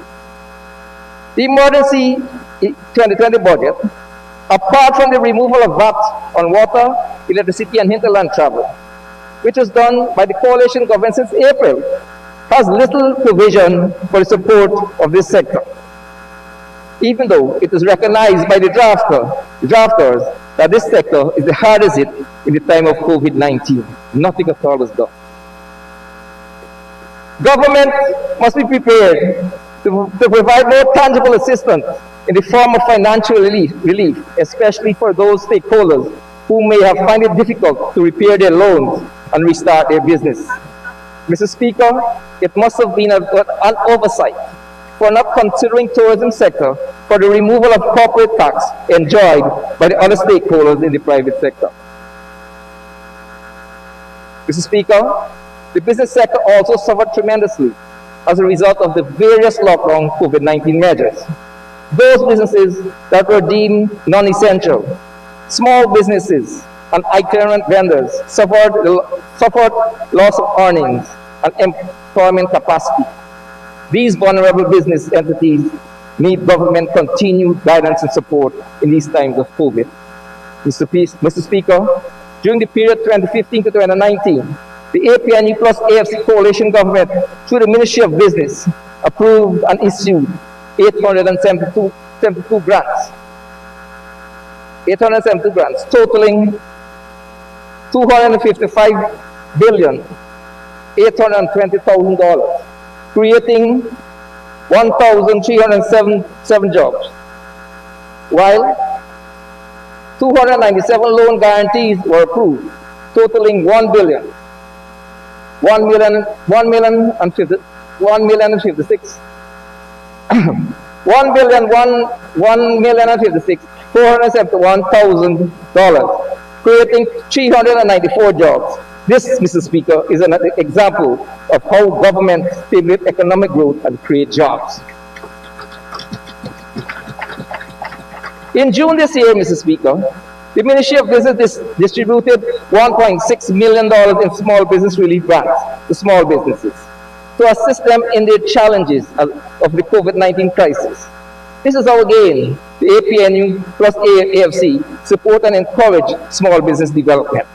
The emergency 2020 budget, apart from the removal of VAT on water, electricity, and hinterland travel, which was done by the coalition government since April, has little provision for the support of this sector, even though it is recognized by the drafters that this sector is the hardest hit in the time of COVID-19. Nothing at all was done. Government must be prepared to provide more tangible assistance in the form of financial relief, especially for those stakeholders who may have found it difficult to repay their loans and restart their business. Mr. Speaker, it must have been an oversight for not considering tourism sector for the removal of corporate tax enjoyed by the other stakeholders in the private sector. Mr. Speaker, the business sector also suffered tremendously as a result of the various lockdown COVID-19 measures. Those businesses that were deemed non-essential, small businesses and itinerant vendors suffered loss of earnings and employment capacity. These vulnerable business entities need government continued guidance and support in these times of COVID. Mr. Speaker, during the period 2015 to 2019, the APNU plus AFC coalition government, through the Ministry of Business, approved and issued 872 grants, totaling $255,820,000, creating 1,307 jobs, while 297 loan guarantees were approved, totaling $1,471,000, creating 394 jobs. This, Mr. Speaker, is an example of how government stimulates economic growth and create jobs. In June this year, Mr. Speaker, the Ministry of Business distributed $1.6 million in small business relief grants to small businesses to assist them in their challenges of the COVID-19 crisis. This is how, again, the APNU plus AFC support and encourage small business development.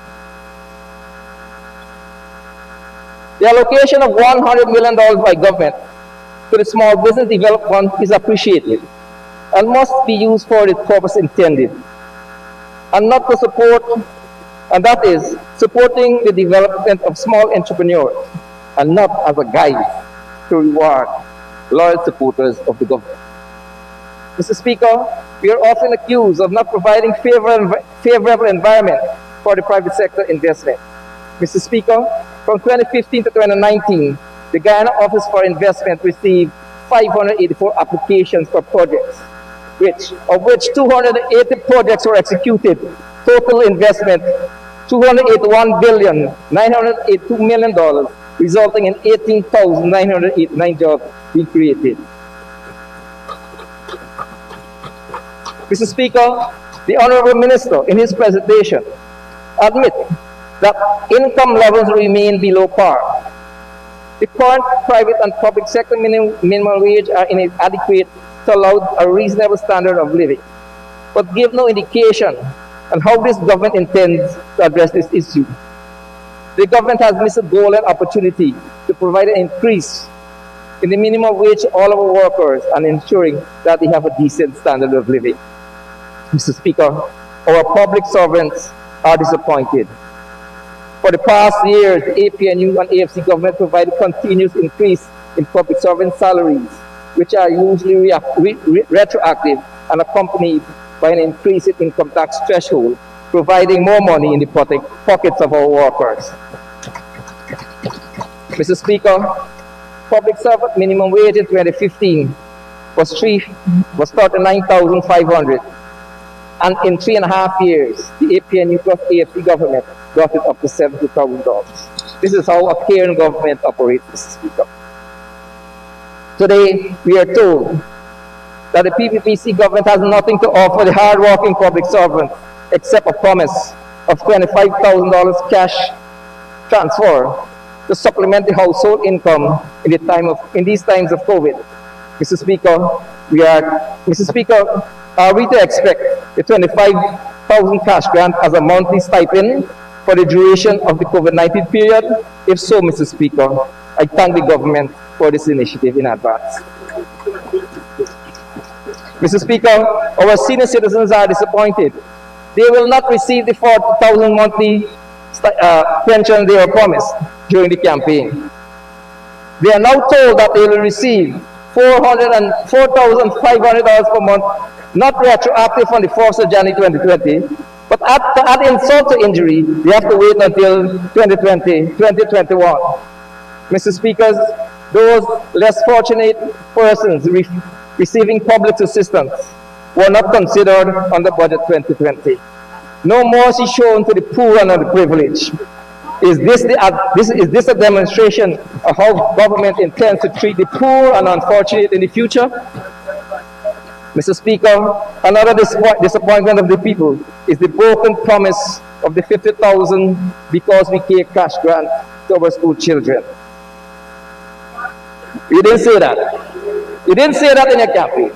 The allocation of $100 million by government to the Small Business Development Fund is appreciated and must be used for the purpose intended, and not to support, and that is supporting the development of small entrepreneurs, and not as a guide to reward loyal supporters of the government. Mr. Speaker, we are often accused of not providing favorable environment for the private sector investment. Mr. Speaker, from 2015 to 2019, the Guyana Office for Investment received 584 applications for projects, of which 280 projects were executed. Total investment, $281,982 million, resulting in 18,989 jobs being created. Mr. Speaker, the Honorable Minister, in his presentation, admits that income levels remain below par. The current private and public sector minimum wage are inadequate to allow a reasonable standard of living, but give no indication on how this government intends to address this issue. The government has missed a golden opportunity to provide an increase in the minimum wage to all our workers and ensuring that they have a decent standard of living. Mr. Speaker, our public servants are disappointed. For the past years, the APNU and AFC government provided continuous increase in public servant salaries, which are usually retroactive and accompanied by an increase in income tax threshold, providing more money in the pockets of our workers. Mr. Speaker, public servant minimum wage in 2015 was $39,500, and in 3.5 years, the APNU plus AFC government brought it up to $70,000. This is how a caring government operates, Mr. Speaker. Today, we are told that the PPPC government has nothing to offer the hard-working public servants except a promise of $25,000 cash transfer to supplement the household income in these times of COVID. Mr. Speaker, are we to expect the $25,000 cash grant as a monthly stipend for the duration of the COVID-19 period? If so, Mr. Speaker, I thank the government for this initiative in advance. Mr. Speaker, our senior citizens are disappointed. They will not receive the $40,000 monthly pension they were promised during the campaign. They are now told that they will receive $4,500 per month, not retroactive from the 1st of January 2020, but to add insult to injury, they have to wait until 2021. Mr. Speaker, those less fortunate persons receiving public assistance were not considered under Budget 2020. No mercy shown to the poor and the privileged. Is this a demonstration of how government intends to treat the poor and unfortunate in the future? Mr. Speaker, another disappointment of the people is the broken promise of the $50,000 Because We Care cash grant to our school children. You didn't say that. You didn't say that in your campaign.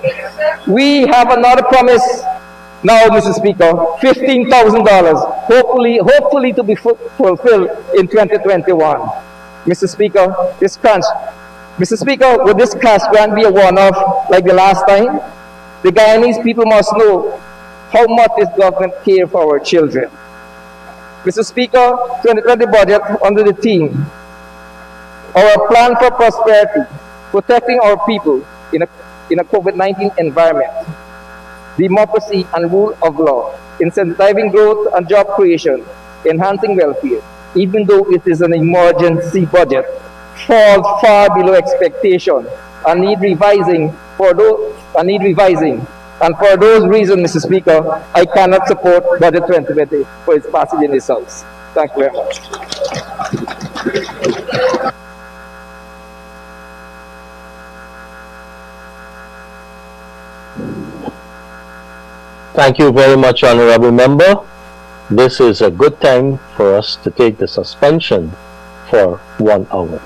We have another promise now, Mr. Speaker, $15,000, hopefully to be fulfilled in 2021. Mr. Speaker, Mr. Speaker, would this cash grant be a one-off like the last time? The Guyanese people must know how much this government cares for our children. Mr. Speaker, 2020 budget under the theme, our plan for prosperity, protecting our people in a COVID-19 environment, democracy and rule of law, incentivizing growth and job creation, enhancing welfare, even though it is an emergency budget, falls far below expectation and need revising. And for those reasons, Mr. Speaker, I cannot support Budget 2020 for its passage in this House. Thank you very much. Thank you very much, Honorable Member. This is a good time for us to take the suspension for 1 hour.